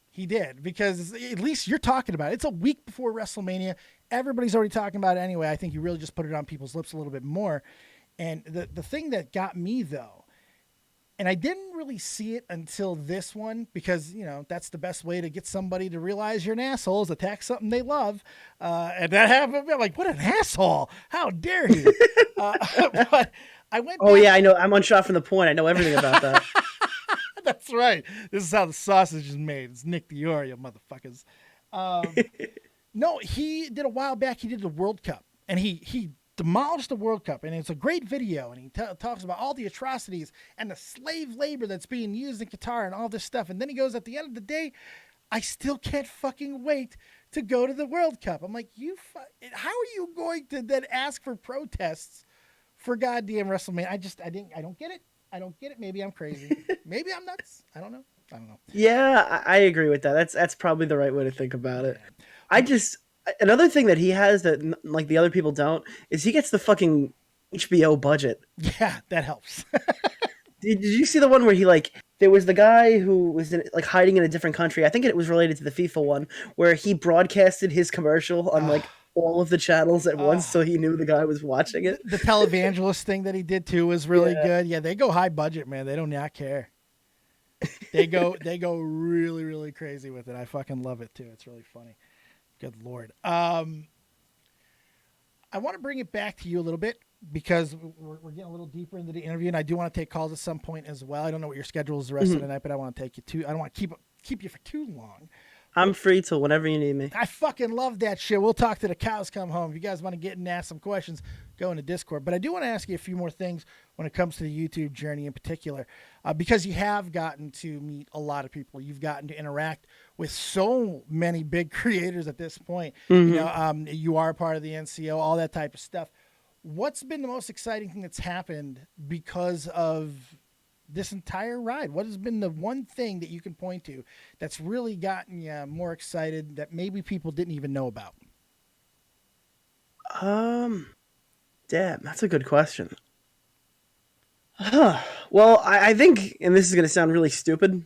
He did. Because at least you're talking about it. It's a week before WrestleMania. Everybody's already talking about it anyway. I think you really just put it on people's lips a little bit more. And the thing that got me, though, and I didn't really see it until this one, because, you know, that's the best way to get somebody to realize you're an asshole is attack something they love. And that happened. I'm like, what an asshole. How dare he? But I went back. Yeah, I know. I'm unshot from the point. I know everything about that. That's right. This is how the sausage is made. It's Nick DiIorio, motherfuckers. No, he did a while back. He did the World Cup, and he demolished the World Cup, and it's a great video. And he talks about all the atrocities and the slave labor that's being used in Qatar and all this stuff. And then he goes, at the end of the day, I still can't fucking wait to go to the World Cup. I'm like, how are you going to then ask for protests for goddamn WrestleMania? I don't get it. I don't get it. Maybe I'm crazy. Maybe I'm nuts. I don't know. Yeah, I agree with that. That's probably the right way to think about it. Another thing that he has that, like, the other people don't is he gets the fucking HBO budget. Yeah, that helps. Did you see the one where there was the guy who was hiding in a different country? I think it was related to the FIFA one, where he broadcasted his commercial on all of the channels at once, so he knew the guy was watching it. The televangelist thing that he did too was really good. Yeah, they go high budget, man. They do not care. They go really, really crazy with it. I fucking love it too. It's really funny. Good Lord. I want to bring it back to you a little bit because we're getting a little deeper into the interview, and I do want to take calls at some point as well. I don't know what your schedule is the rest of the night, but I want to take you I don't want to keep you for too long. I'm free till whenever you need me. I fucking love that shit. We'll talk to the cows come home. If you guys want to get and ask some questions, go into Discord. But I do want to ask you a few more things when it comes to the YouTube journey in particular, because you have gotten to meet a lot of people. You've gotten to interact with so many big creators at this point. You know, you are part of the NCO, all that type of stuff. What's been the most exciting thing that's happened because of this entire ride? What has been the one thing that you can point to that's really gotten you more excited that maybe people didn't even know about? Damn, that's a good question. Well, I think, and this is going to sound really stupid,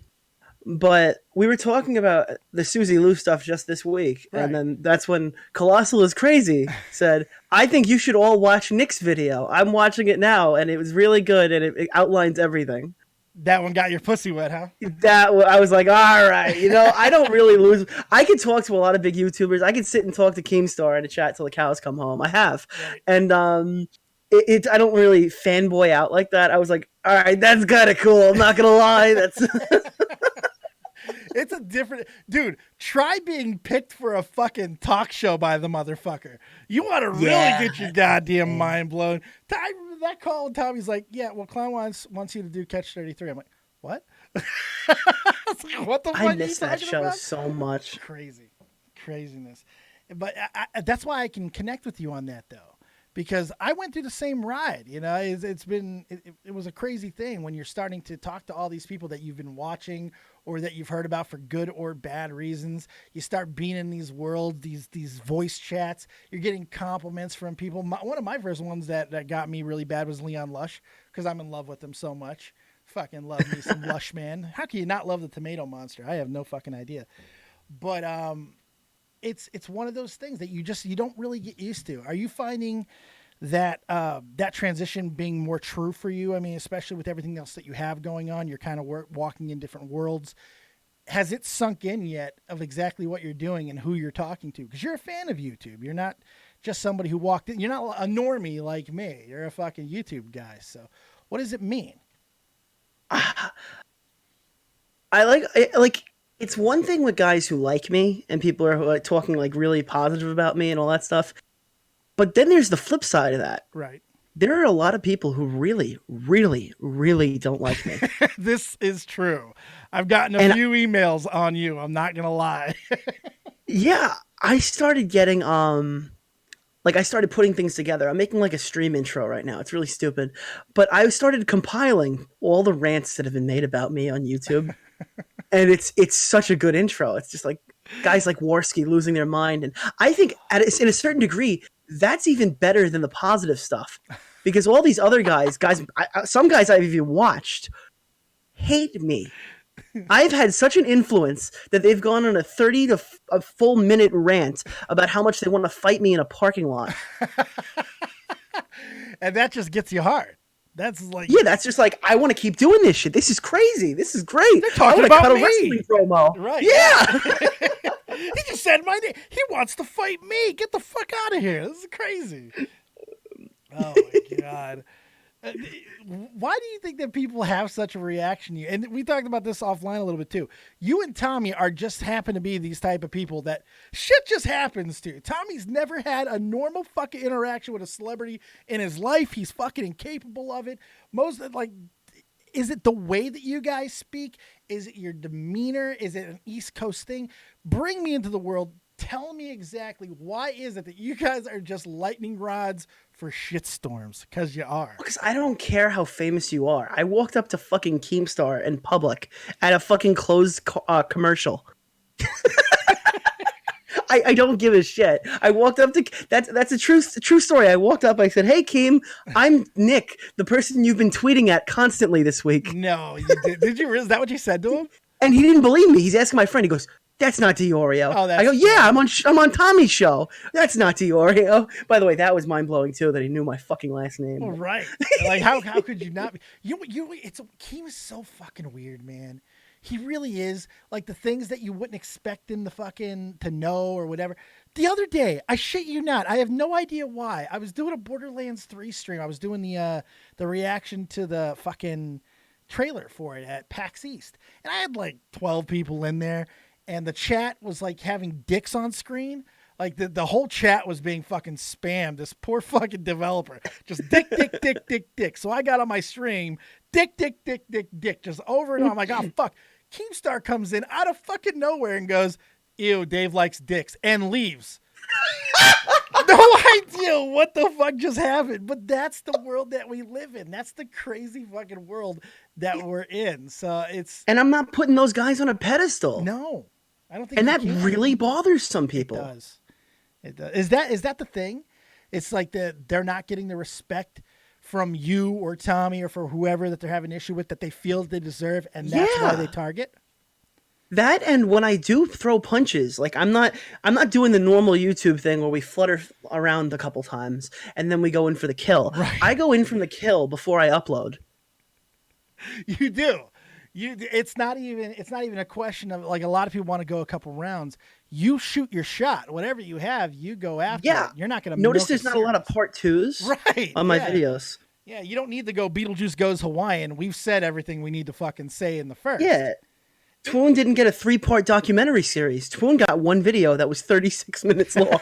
But we were talking about the Susie Lou stuff just this week, Right. and then that's when Colossal is Crazy said, I think you should all watch Nick's video. I'm watching it now, and it was really good, and it outlines everything. That one got your pussy wet, huh? I was like, all right, I don't really lose. I can talk to a lot of big YouTubers. I can sit and talk to Keemstar in a chat till the cows come home. I have. Right. And I don't really fanboy out like that. I was like, all right, that's kind of cool. I'm not going to lie. That's... It's a different dude. Try being picked for a fucking talk show by the motherfucker. You want to really get your goddamn mind blown. I remember that call when Tommy's like, "Yeah, well, Clown wants you to do Catch 33." I'm like, "What?" What the fuck? I miss that show about? so much. Craziness. But that's why I can connect with you on that though, because I went through the same ride. It was a crazy thing when you're starting to talk to all these people that you've been watching or that you've heard about for good or bad reasons. You start being in these worlds, these voice chats. You're getting compliments from people. One of my first ones that got me really bad was Leon Lush, because I'm in love with him so much. Fucking love me some Lush, man. How can you not love the tomato monster? I have no fucking idea. But it's one of those things that you don't really get used to. Are you finding that that transition being more true for you? I mean, especially with everything else that you have going on, you're kind of walking in different worlds. Has it sunk in yet of exactly what you're doing and who you're talking to? Because you're a fan of YouTube. You're not just somebody who walked in. You're not a normie like me. You're a fucking YouTube guy. So what does it mean? I like it's one thing with guys who like me and people are like talking like really positive about me and all that stuff. But then there's the flip side of that. Right. There are a lot of people who really, really, really don't like me. This is true. I've gotten a few emails on you. I'm not going to lie. Yeah. I started getting, I started putting things together. I'm making like a stream intro right now. It's really stupid. But I started compiling all the rants that have been made about me on YouTube. And it's such a good intro. It's just like guys like Warski losing their mind. And I think in a certain degree, that's even better than the positive stuff, because all these other guys, some guys I've even watched hate me. I've had such an influence that they've gone on a 30 to a full minute rant about how much they want to fight me in a parking lot. And that just gets you hard. That's like, yeah, that's just like, I want to keep doing this shit. This is crazy. This is great. They're talking about cut me. A wrestling promo. Right. Yeah. He just said my name. He wants to fight me. Get the fuck out of here. This is crazy. Oh my God. Why do you think that people have such a reaction to you? And we talked about this offline a little bit too. You and Tommy are just happen to be these type of people that shit just happens to. Tommy's never had a normal fucking interaction with a celebrity in his life. He's fucking incapable of it. Is it the way that you guys speak? Is it your demeanor? Is it an East Coast thing? Bring me into the world. Tell me exactly why is it that you guys are just lightning rods for shitstorms? Because you are. Because I don't care how famous you are. I walked up to fucking Keemstar in public at a fucking closed commercial. I don't give a shit. I walked up to that's a true story. I walked up. I said, "Hey, Keem, I'm Nick, the person you've been tweeting at constantly this week." No, you did. Did you? Is that what you said to him? And he didn't believe me. He's asking my friend. He goes, "That's not DiIorio." Oh, I go, "Yeah, I'm on Tommy's show. That's not DiIorio." By the way, that was mind blowing too that he knew my fucking last name. Oh, right. Like how could you not be? Keem is so fucking weird, man. He really is. Like the things that you wouldn't expect him to know or whatever. The other day, I shit you not, I have no idea why. I was doing a Borderlands 3 stream. I was doing the reaction to the fucking trailer for it at PAX East. And I had like 12 people in there. And the chat was like having dicks on screen. Like the whole chat was being fucking spammed. This poor fucking developer. Just dick, dick, dick, dick, dick. So I got on my stream, dick, dick, dick, dick, dick. Just over and over. I'm like, oh, fuck. Keemstar comes in out of fucking nowhere and goes, "Ew, Dave likes dicks," and leaves. No idea what the fuck just happened, but that's the world that we live in. That's the crazy fucking world that we're in. So and I'm not putting those guys on a pedestal. No, I don't think. And that really bothers some people. It does. It does. Is that the thing? It's like they're not getting the respect from you or Tommy or for whoever that they're having an issue with that they feel they deserve, and that's why they target. That, and when I do throw punches, like I'm not doing the normal YouTube thing where we flutter around a couple times and then we go in for the kill. Right. I go in from the kill before I upload. You do. It's not even a question of, like, a lot of people want to go a couple rounds. You shoot your shot. Whatever you have, you go after it. You're not going to notice there's not a lot of part 2s on my videos. Yeah, you don't need to go Beetlejuice Goes Hawaiian. We've said everything we need to fucking say in the first. Yeah. Twoon didn't get a 3-part documentary series. Twoon got one video that was 36 minutes long.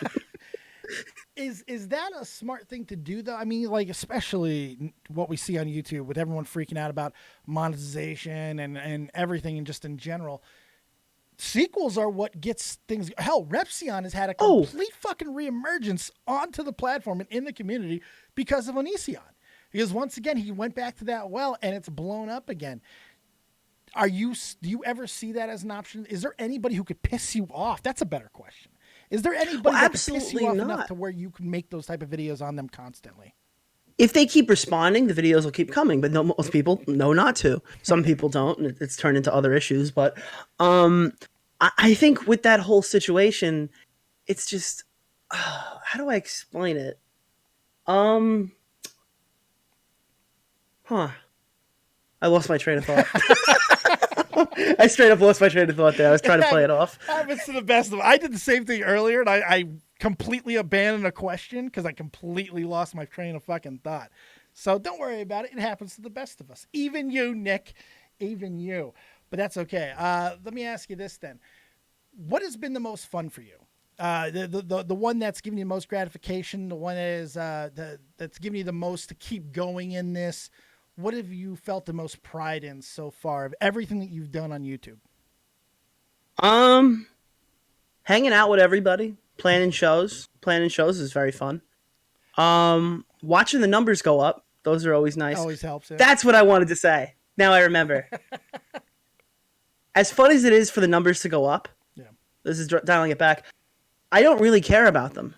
Is that a smart thing to do, though? I mean, like, especially what we see on YouTube with everyone freaking out about monetization and everything, and just in general. Sequels are what gets things. Hell, Repsion has had a complete fucking reemergence onto the platform and in the community because of Onision. Because once again, he went back to that well, and it's blown up again. Do you ever see that as an option? Is there anybody who could piss you off? That's a better question. Is there anybody that could piss you off enough to where you can make those type of videos on them constantly? If they keep responding, the videos will keep coming, but most people know not to. Some people don't, and it's turned into other issues. But I think with that whole situation, it's just, how do I explain it? I lost my train of thought. I straight up lost my train of thought there. I was trying to play it off. Happens to the best of them. I did the same thing earlier, and I completely abandoned a question because I completely lost my train of fucking thought. So don't worry about it. It happens to the best of us. Even you, Nick. Even you. But that's okay. Let me ask you this then. What has been the most fun for you? The one that's giving you the most gratification, the one that is that's giving you the most to keep going in this. What have you felt the most pride in so far of everything that you've done on YouTube? Hanging out with everybody, planning shows. Planning shows is very fun. Watching the numbers go up. Those are always nice. Always helps. Yeah. That's what I wanted to say. Now I remember. As fun as it is for the numbers to go up, this is dialing it back. I don't really care about them.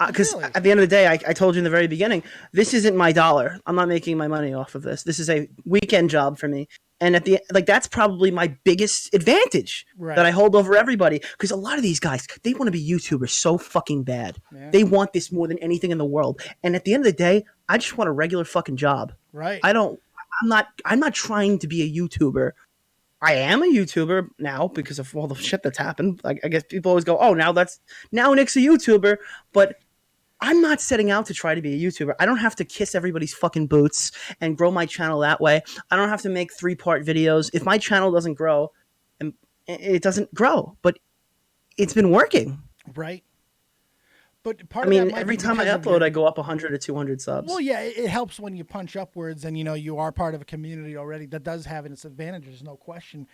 Because at the end of the day, I told you in the very beginning, this isn't my dollar. I'm not making my money off of this. This is a weekend job for me. And that's probably my biggest advantage that I hold over everybody. Because a lot of these guys, they want to be YouTubers so fucking bad. Yeah. They want this more than anything in the world. And at the end of the day, I just want a regular fucking job. Right. I'm not trying to be a YouTuber. I am a YouTuber now because of all the shit that's happened. Like, I guess people always go, "Oh, now Nick's a YouTuber," but I'm not setting out to try to be a YouTuber. I don't have to kiss everybody's fucking boots and grow my channel that way. I don't have to make 3-part videos. If my channel doesn't grow, and it doesn't grow, but it's been working. Right. But every time I upload, I go up 100 or 200 subs. Well, yeah, it helps when you punch upwards and, you are part of a community already. That does have its advantages, no question.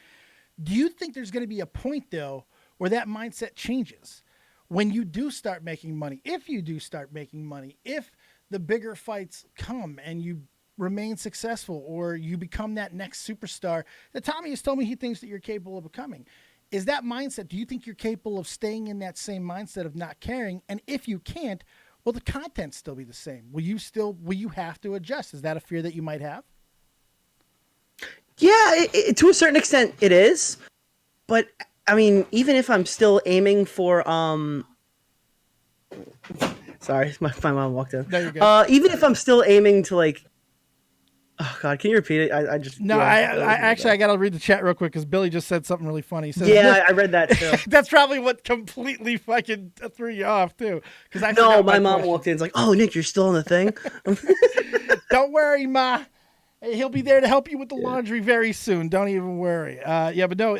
Do you think there's going to be a point, though, where that mindset changes? When you do start making money, if you do start making money, if the bigger fights come and you remain successful or you become that next superstar that Tommy has told me he thinks that you're capable of becoming, is that mindset, do you think you're capable of staying in that same mindset of not caring? And if you can't, will the content still be the same? Will you have to adjust? Is that a fear that you might have? Yeah, to a certain extent it is. But I mean, even if I'm still aiming for sorry, my mom walked in. No, you're good. Even if I'm still aiming to, like, oh God, can you repeat it? I just no. I gotta read the chat real quick because Billy just said something really funny. He says, yeah, I read that too. That's probably what completely fucking threw you off too. Because my mom walked in. It's like, oh, Nick, you're still on the thing. Don't worry, Ma. He'll be there to help you with the laundry very soon. Don't even worry. Yeah, but no.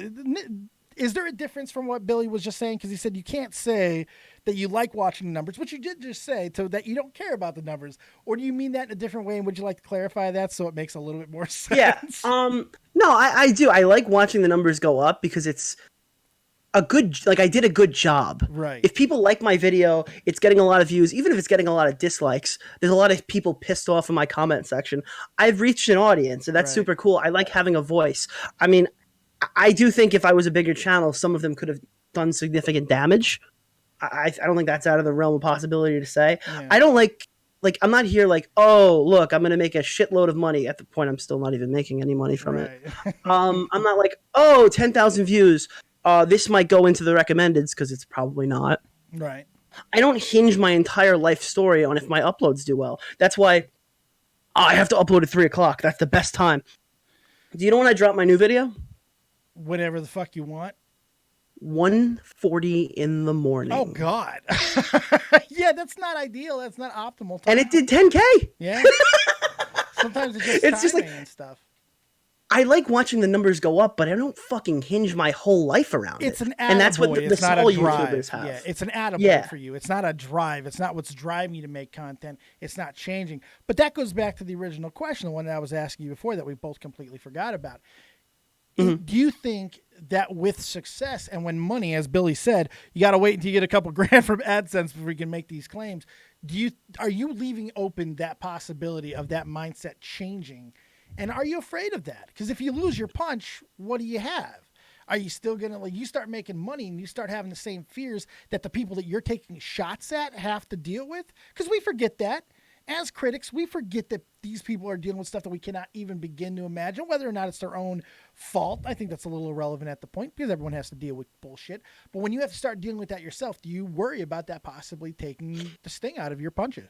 Is there a difference from what Billy was just saying? Because he said you can't say that you like watching the numbers, which you did just say, so that you don't care about the numbers. Or do you mean that in a different way? And would you like to clarify that so it makes a little bit more sense? Yeah. No, I do. I like watching the numbers go up because it's a good, like, I did a good job. Right. If people like my video, it's getting a lot of views. Even if it's getting a lot of dislikes, there's a lot of people pissed off in my comment section. I've reached an audience, and that's super cool. I like having a voice. I mean, I do think if I was a bigger channel, some of them could have done significant damage. I don't think that's out of the realm of possibility to say. Yeah. I don't like like, I'm not here like, oh, look, I'm going to make a shitload of money. At the point, I'm still not even making any money from it. I'm not like, oh, 10,000 views. This might go into the recommendeds, because it's probably not. Right. I don't hinge my entire life story on if my uploads do well. That's why I have to upload at 3 o'clock. That's the best time. Do you know when I drop my new video? Whatever the fuck you want. 1:40 in the morning. Oh God. Yeah, that's not ideal. That's not optimal time. And it did 10K. Yeah. Sometimes It's just like, and stuff. I like watching the numbers go up, but I don't fucking hinge my whole life around It's it. an attaboy. And that's what the It's not small a drive. YouTubers have. Yeah, it's an attaboy for you. It's not a drive. It's not what's driving you to make content. It's not changing. But that goes back to the original question, the one that I was asking you before that we both completely forgot about. Mm-hmm. Do you think that with success and when money, as Billy said, you got to wait until you get a couple grand from AdSense before you can make these claims? Are you leaving open that possibility of that mindset changing? And are you afraid of that? Because if you lose your punch, what do you have? Are you still going to, like, you start making money and you start having the same fears that the people that you're taking shots at have to deal with? Because we forget that. As critics, we forget that these people are dealing with stuff that we cannot even begin to imagine, whether or not it's their own fault. I think that's a little irrelevant at the point because everyone has to deal with bullshit. But when you have to start dealing with that yourself, do you worry about that possibly taking the sting out of your punches?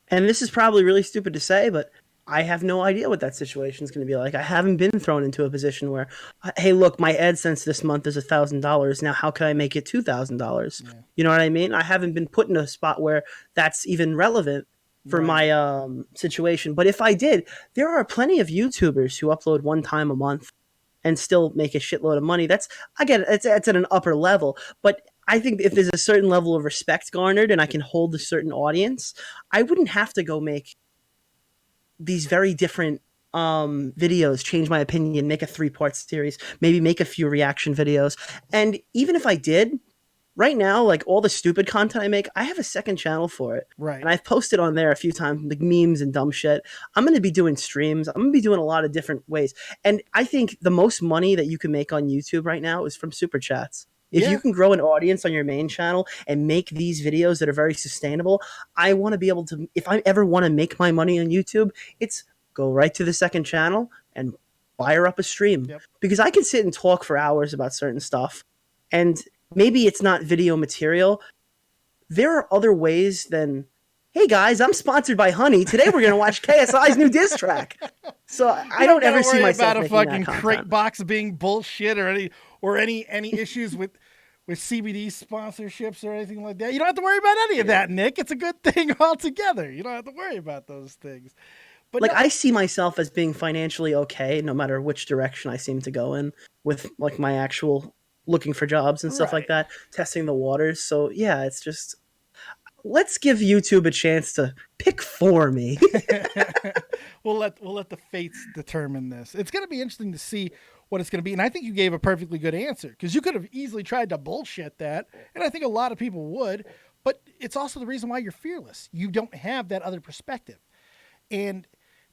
And this is probably really stupid to say, but I have no idea what that situation is going to be like. I haven't been thrown into a position where, hey, look, my AdSense this month is $1,000. Now, how can I make it $2,000? Yeah. You know what I mean? I haven't been put in a spot where that's even relevant for my situation. But if I did, there are plenty of YouTubers who upload one time a month and still make a shitload of money. That's, again, it's at an upper level. But I think if there's a certain level of respect garnered and I can hold a certain audience, I wouldn't have to go make these very different videos, change my opinion, make a 3-part series, maybe make a few reaction videos. And even if I did, right now, like all the stupid content I make, I have a second channel for it. Right. And I've posted on there a few times, like memes and dumb shit. I'm going to be doing streams. I'm going to be doing a lot of different ways. And I think the most money that you can make on YouTube right now is from super chats. If you can grow an audience on your main channel and make these videos that are very sustainable, I want to be able to, if I ever want to make my money on YouTube, it's go right to the second channel and fire up a stream. Yep. Because I can sit and talk for hours about certain stuff. And maybe it's not video material. There are other ways than, hey guys, I'm sponsored by Honey. Today we're going to watch KSI's new diss track. So I don't ever see myself making that content. About a fucking crate box being bullshit or any issues with CBD sponsorships or anything like that. You don't have to worry about any of that, Nick. It's a good thing altogether. You don't have to worry about those things. But like, I see myself as being financially okay no matter which direction I seem to go in with like my actual looking for jobs and stuff like that, testing the waters. So yeah, it's just, let's give YouTube a chance to pick for me. We'll let the fates determine this. It's going to be interesting to see what it's going to be. And I think you gave a perfectly good answer because you could have easily tried to bullshit that. And I think a lot of people would, but it's also the reason why you're fearless. You don't have that other perspective. And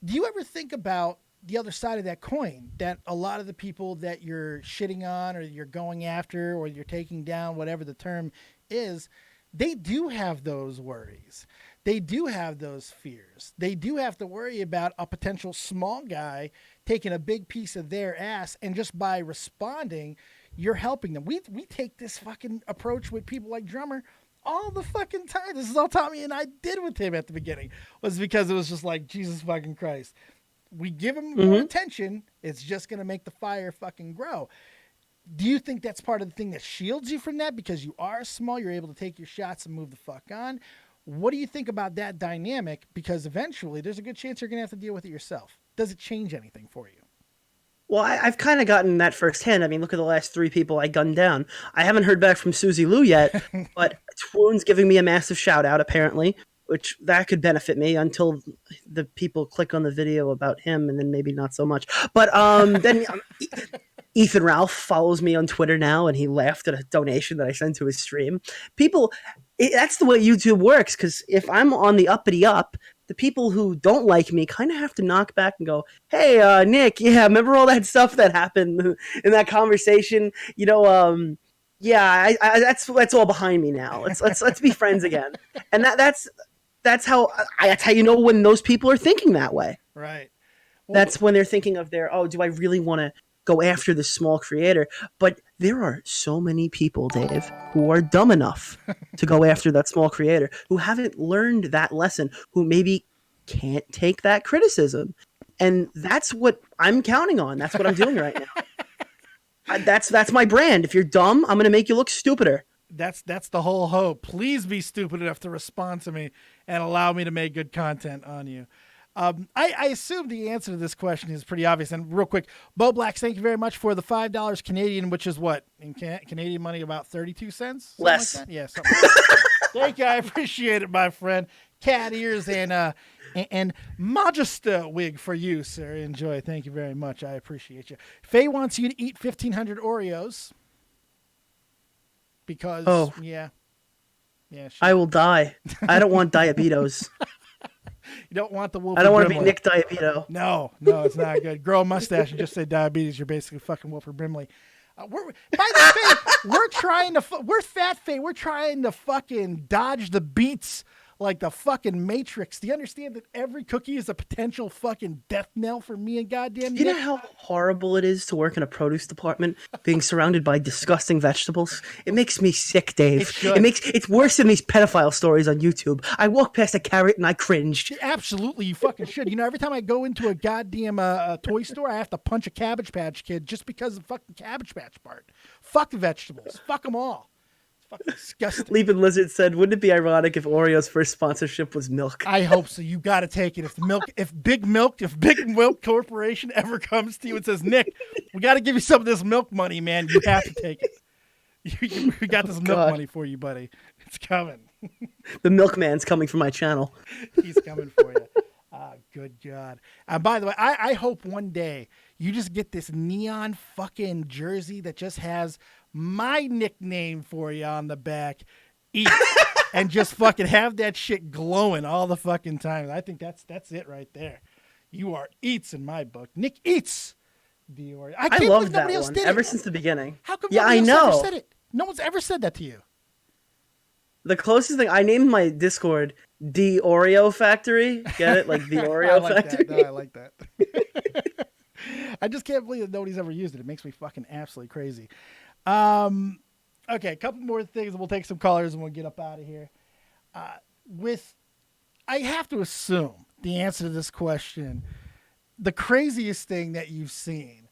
do you ever think about the other side of that coin, that a lot of the people that you're shitting on or you're going after or you're taking down, whatever the term is, they do have those worries. They do have those fears. They do have to worry about a potential small guy taking a big piece of their ass, and just by responding, you're helping them. We take this fucking approach with people like Drummer all the fucking time. This is all Tommy and I did with him at the beginning, was because it was just like, Jesus fucking Christ. We give him more attention, it's just going to make the fire fucking grow. Do you think that's part of the thing that shields you from that? Because you are small, you're able to take your shots and move the fuck on. What do you think about that dynamic? Because eventually there's a good chance you're going to have to deal with it yourself. Does it change anything for you? Well, I've kind of gotten that firsthand. I mean, look at the last 3 people I gunned down. I haven't heard back from Susie Lou yet, but Twoon's giving me a massive shout out, apparently, which that could benefit me until the people click on the video about him, and then maybe not so much. But then Ethan Ralph follows me on Twitter now, and he laughed at a donation that I sent to his stream. People, that's the way YouTube works, because if I'm on the uppity up, the people who don't like me kind of have to knock back and go, hey, Nick, yeah, remember all that stuff that happened in that conversation? You know, yeah, that's all behind me now. Let's be friends again. And that's that's how you know when those people are thinking that way. Right. Well, That's when they're thinking of do I really want to go after this small creator? But there are so many people, Dave, who are dumb enough to go after that small creator, who haven't learned that lesson, who maybe can't take that criticism. And that's what I'm counting on. That's what I'm doing right now. That's my brand. If you're dumb, I'm going to make you look stupider. That's the whole hope. Please be stupid enough to respond to me and allow me to make good content on you. I assume the answer to this question is pretty obvious. And real quick, Bo Blacks, thank you very much for the $5 Canadian, which is what in Canadian money, about 32 cents. Less. Like that? Yeah. Something like that. Thank you. I appreciate it, my friend. Cat ears and Magister wig for you, sir. Enjoy. Thank you very much. I appreciate you. Faye wants you to eat 1,500 Oreos because yeah. Sure. I will die. I don't want diabetes. You don't want the wolf. I don't want to be Nick Diabeto. No, it's not good. Grow a mustache and just say diabetes. You're basically fucking Wilford Brimley. By the way, we're fat Faye. We're trying to fucking dodge the beats like the fucking Matrix. Do you understand that every cookie is a potential fucking death knell for me and goddamn You know how horrible it is to work in a produce department, being surrounded by disgusting vegetables? It makes me sick, Dave. It's worse than these pedophile stories on YouTube. I walked past a carrot and I cringed. Absolutely, you fucking should. You know, every time I go into a goddamn toy store, I have to punch a Cabbage Patch Kid just because of the fucking Cabbage Patch part. Fuck the vegetables. Fuck them all. Fucking disgusting. Leaping Lizard said, "Wouldn't it be ironic if Oreo's first sponsorship was milk?" I hope so. You got to take it. If Big Milk Corporation ever comes to you and says, "Nick, we got to give you some of this milk money, man," you have to take it. We got this milk money for you, buddy. It's coming. The milkman's coming from my channel. He's coming for you. Good God. By the way, I hope one day you just get this neon fucking jersey that just has my nickname for you on the back. Eat. And just fucking have that shit glowing all the fucking time. I think that's it right there. You are Eats in my book. Nick Eats. DiIorio. I love that one ever since the beginning. How come I nobody know. else ever said it? No one's ever said that to you. The closest thing, I named my Discord DiIorio Factory. Get it? Like the Oreo Factory. That. No, I like that. I just can't believe that nobody's ever used it. It makes me fucking absolutely crazy. Okay, a couple more things, and we'll take some callers and we'll get up out of here. I have to assume the answer to this question, the craziest thing that you've seen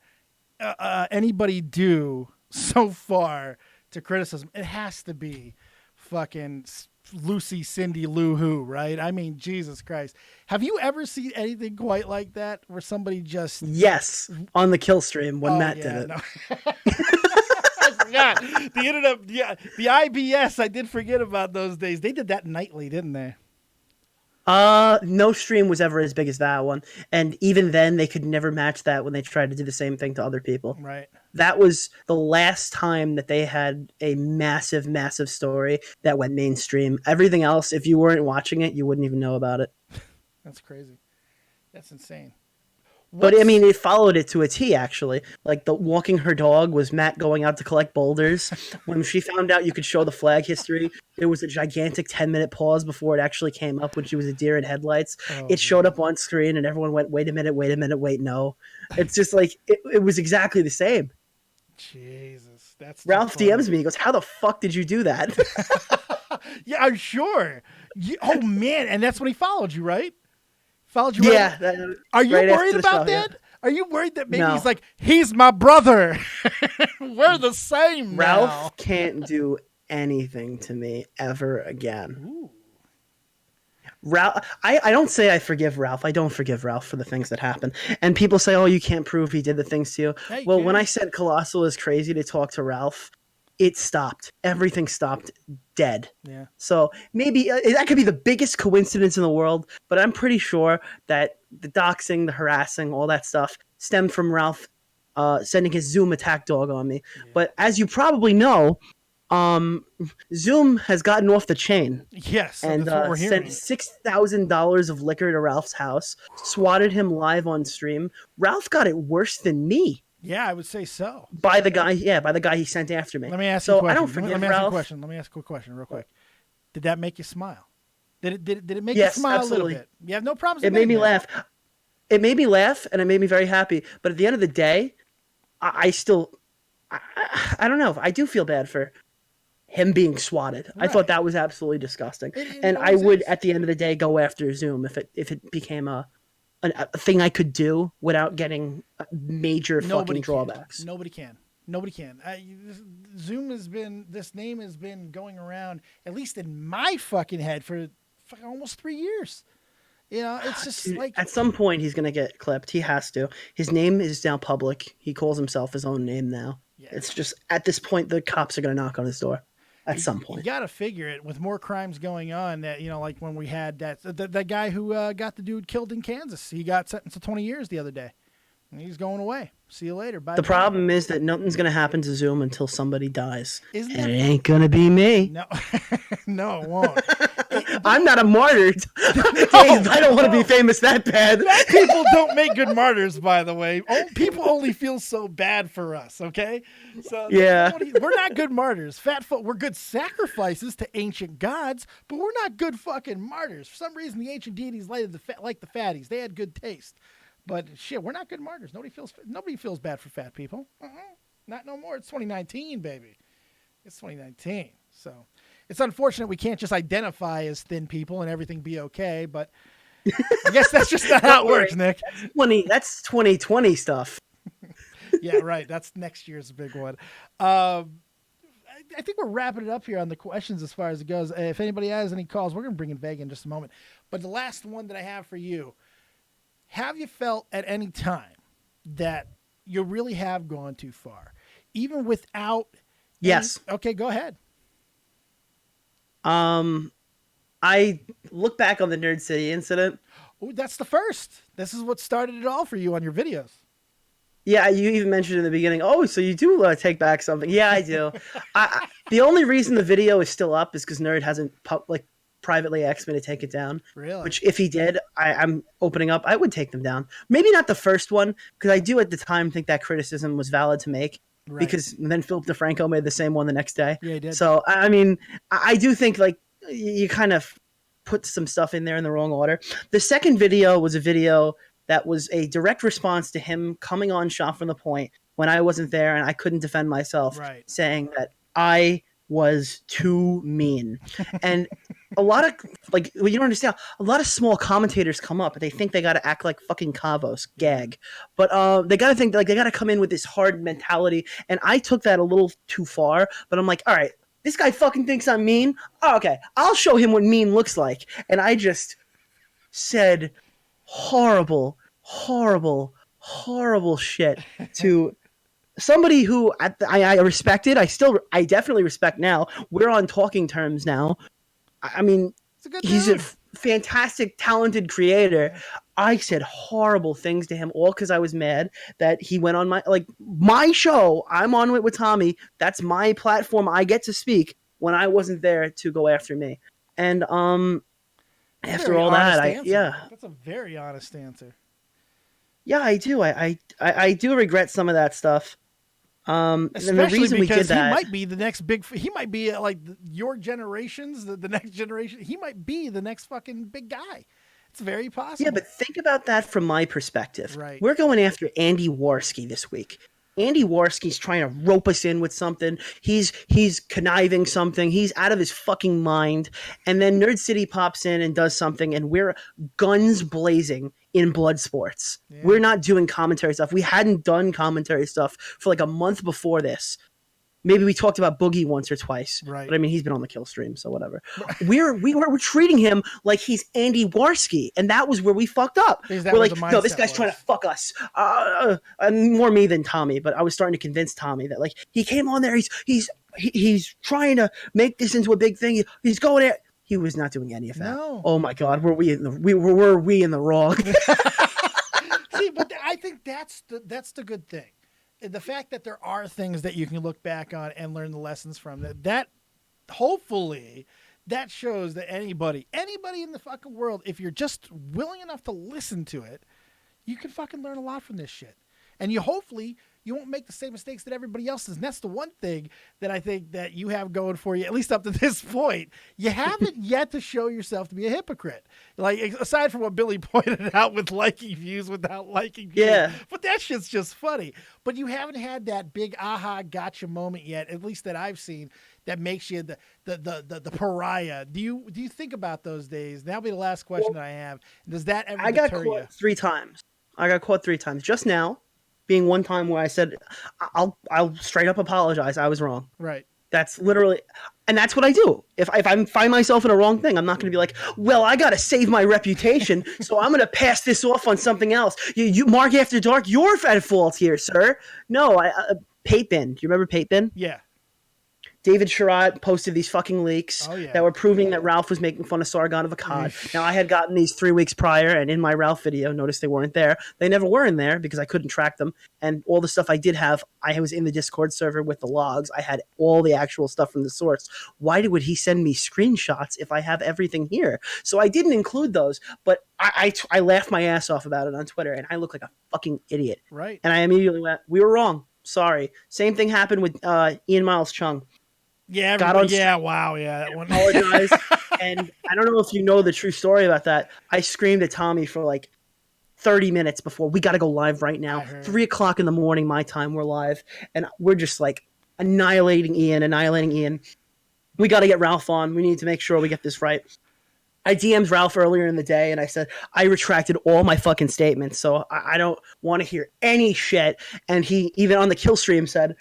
anybody do so far to criticism, it has to be fucking Lucy, Cindy, Lou Who, right? I mean, Jesus Christ. Have you ever seen anything quite like that where somebody just... Yes, on the kill stream when Matt did it. No. I forgot. The internet, the IBS, I did forget about those days. They did that nightly, didn't they? No stream was ever as big as that one. And even then, they could never match that when they tried to do the same thing to other people. Right. That was the last time that they had a massive, massive story that went mainstream. Everything else, if you weren't watching it, you wouldn't even know about it. That's crazy. That's insane. But, I mean, it followed it to a T, actually. Like, the walking her dog was Matt going out to collect boulders. When she found out you could show the flag history, there was a gigantic 10-minute pause before it actually came up when she was a deer in headlights. It showed up on screen, and everyone went, wait a minute, wait, no. It's just like, it was exactly the same. Jesus. That's Ralph DMs me. He goes, how the fuck did you do that? Yeah, I'm sure. Oh, man. And that's when he followed you, right? Followed you. Yeah. Are you right worried about show, that? Yeah. Are you worried that maybe No. he's like, he's my brother? We're the same Ralph now. can't do anything to me ever again. Ooh. Ralph, I don't say I forgive Ralph. I don't forgive Ralph for the things that happen. And people say, oh, you can't prove he did the things to you. Hey, well, dude. when I said Colossal is crazy to talk to Ralph, it stopped. Everything stopped dead. Yeah. So maybe that could be the biggest coincidence in the world, but I'm pretty sure that the doxing, the harassing, all that stuff stemmed from Ralph sending his Zoom attack dog on me. Yeah. But as you probably know, Zoom has gotten off the chain. Yes, and that's what we're hearing. Sent $6,000 of liquor to Ralph's house, swatted him live on stream. Ralph got it worse than me. Yeah, I would say so. By the guy he sent after me. Let me ask you a question. I don't forgive Let me Ralph. ask you a question real quick. Did that make you smile? Did it make you Yes, smile absolutely. a little bit? You have no problems. It made me admitting that. laugh. It made me laugh, and it made me very happy. But at the end of the day, I still, I don't know. I do feel bad for him being swatted. I thought that was absolutely disgusting. And I would, at the end of the day, go after Zoom if it became a thing I could do without getting major fucking drawbacks. Nobody can. Zoom this name has been going around, at least in my fucking head, for fucking almost 3 years. You know, it's just Dude, like at some point he's gonna get clipped. He has to. His name is now public. He calls himself his own name now. Yeah. It's just at this point the cops are gonna knock on his door. At some point, you got to figure it with more crimes going on. That like when we had that guy who got the dude killed in Kansas. He got sentenced to 20 years the other day. And he's going away. See you later. Bye. The problem is that nothing's going to happen to Zoom until somebody dies. Isn't and it ain't going to be me. No, no, it won't. I'm not a martyr. I don't want to be famous that bad. People don't make good martyrs, by the way. People only feel so bad for us, okay? So yeah. We're not good martyrs. We're good sacrifices to ancient gods, but we're not good fucking martyrs. For some reason, the ancient deities like the fatties. They had good taste. But shit, we're not good martyrs. Nobody feels bad for fat people. Not no more. It's 2019, baby. It's 2019. So it's unfortunate we can't just identify as thin people and everything be okay. But I guess that's just not how it works, Nick. That's 2020 stuff. Yeah, right. That's next year's big one. I think we're wrapping it up here on the questions as far as it goes. If anybody has any calls, we're going to bring in Vega in just a moment. But the last one that I have for you. Have you felt at any time that you really have gone too far, even without? Yes. Okay, go ahead. I look back on the Nerd City incident. Oh, that's the first. This is what started it all for you on your videos. Yeah, you even mentioned in the beginning. Oh, so you do take back something? Yeah, I do. The only reason the video is still up is because Nerd hasn't privately asked me to take it down. Really? Which, if he did, I'm opening up. I would take them down. Maybe not the first one, because I do at the time think that criticism was valid to make. Right. Because then Philip DeFranco made the same one the next day. Yeah, he did. So I mean, I do think you kind of put some stuff in there in the wrong order. The second video was a video that was a direct response to him coming on Shot from the Point when I wasn't there and I couldn't defend myself, saying that I was too mean. And a lot of you don't understand, a lot of small commentators come up and they think they got to act like fucking Kavos, gag, but they got to think they got to come in with this hard mentality, and I took that a little too far. But I'm like, all right, this guy fucking thinks I'm mean. Oh, okay, I'll show him what mean looks like. And I just said horrible shit to somebody who I respected. I definitely respect now. We're on talking terms now. I mean, he's a fantastic, talented creator. I said horrible things to him, all because I was mad that he went on my show. I'm on it with Tommy. That's my platform. I get to speak when I wasn't there to go after me. And after all that, that's a very honest answer. Yeah, I do. I do regret some of that stuff. Especially and the reason we did that, he might be the next big. He might be like your generations, the next generation. He might be the next fucking big guy. It's very possible. Yeah, but think about that from my perspective. Right. We're going after Andy Warski this week. Andy Warski's trying to rope us in with something. He's conniving something. He's out of his fucking mind. And then Nerd City pops in and does something, and we're guns blazing in blood sports. Yeah. We're not doing commentary stuff. We hadn't done commentary stuff for like a month before this. Maybe we talked about Boogie once or twice. Right. But I mean, he's been on the kill stream, so whatever. We're treating him like he's Andy Warski, and that was where we fucked up. We're like, no, this guy's trying to fuck us. More me than Tommy, but I was starting to convince Tommy that he came on there. He's trying to make this into a big thing. He's going there. He was not doing any of that. No. Oh my God, were we in the wrong? See, but I think that's the good thing. The fact that there are things that you can look back on and learn the lessons from, that hopefully that shows that anybody in the fucking world, if you're just willing enough to listen to it, you can fucking learn a lot from this shit. and you hopefully you won't make the same mistakes that everybody else does. And that's the one thing that I think that you have going for you, at least up to this point. You haven't yet to show yourself to be a hypocrite. Like, aside from what Billy pointed out with liking views without liking views. Yeah. But that shit's just funny. But you haven't had that big aha gotcha moment yet, at least that I've seen, that makes you the pariah. Do you think about those days? That'll be the last question that I have. Does that ever deter you? I got caught 3 times. I got caught 3 times. Just now, being one time where I said, I'll straight up apologize. I was wrong. Right. That's literally, and that's what I do. If I find myself in a wrong thing, I'm not going to be like, well, I got to save my reputation, so I'm going to pass this off on something else. You Mark After Dark, you're at fault here, sir. No, Pate-Bin. Do you remember Pate-Bin? Yeah. David Sherratt posted these fucking leaks that were proving that Ralph was making fun of Sargon of Akkad. Now, I had gotten these 3 weeks prior, and in my Ralph video, notice they weren't there. They never were in there because I couldn't track them. And all the stuff I did have, I was in the Discord server with the logs. I had all the actual stuff from the source. Why would he send me screenshots if I have everything here? So I didn't include those, but I laughed my ass off about it on Twitter, and I look like a fucking idiot. Right. And I immediately went, we were wrong. Sorry. Same thing happened with Ian Miles Chung. Yeah, wow, that one. Apologize. And I don't know if you know the true story about that. I screamed at Tommy for like 30 minutes before. We got to go live right now. 3 o'clock in the morning, my time, we're live. And we're just like annihilating Ian. We got to get Ralph on. We need to make sure we get this right. I DM'd Ralph earlier in the day, and I said, I retracted all my fucking statements, so I don't want to hear any shit. And he, even on the kill stream, said,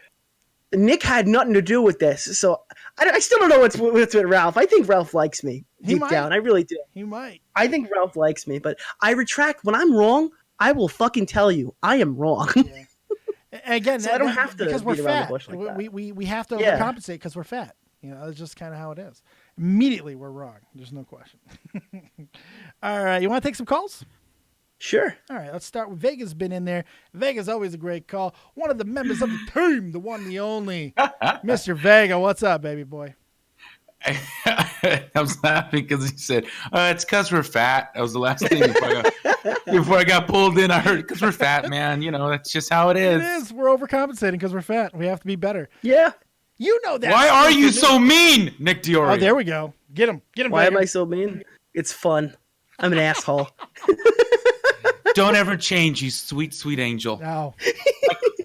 Nick had nothing to do with this, so I still don't know what's with Ralph. I think Ralph likes me deep down. I really do. He might. I think Ralph likes me, but I retract. When I'm wrong, I will fucking tell you I am wrong. Yeah. Again, so I don't have to because we're fat. Like we have to overcompensate because we're fat. You know, that's just kind of how it is. Immediately, we're wrong. There's no question. All right, you want to take some calls? Sure. All right, let's start with Vega's been in there. Vega's always a great call. One of the members of the team, the one, the only, Mr. Vega. What's up, baby boy? I was laughing because he said, it's because we're fat. That was the last thing before I got pulled in. I heard, because we're fat, man. You know, that's just how it is. It is. We're overcompensating because we're fat. We have to be better. Yeah. You know that. Why are you so mean, Nick DiIorio? Oh, there we go. Get him. Why Vega. am I so mean? It's fun. I'm an asshole. Don't ever change, you sweet, sweet angel. No.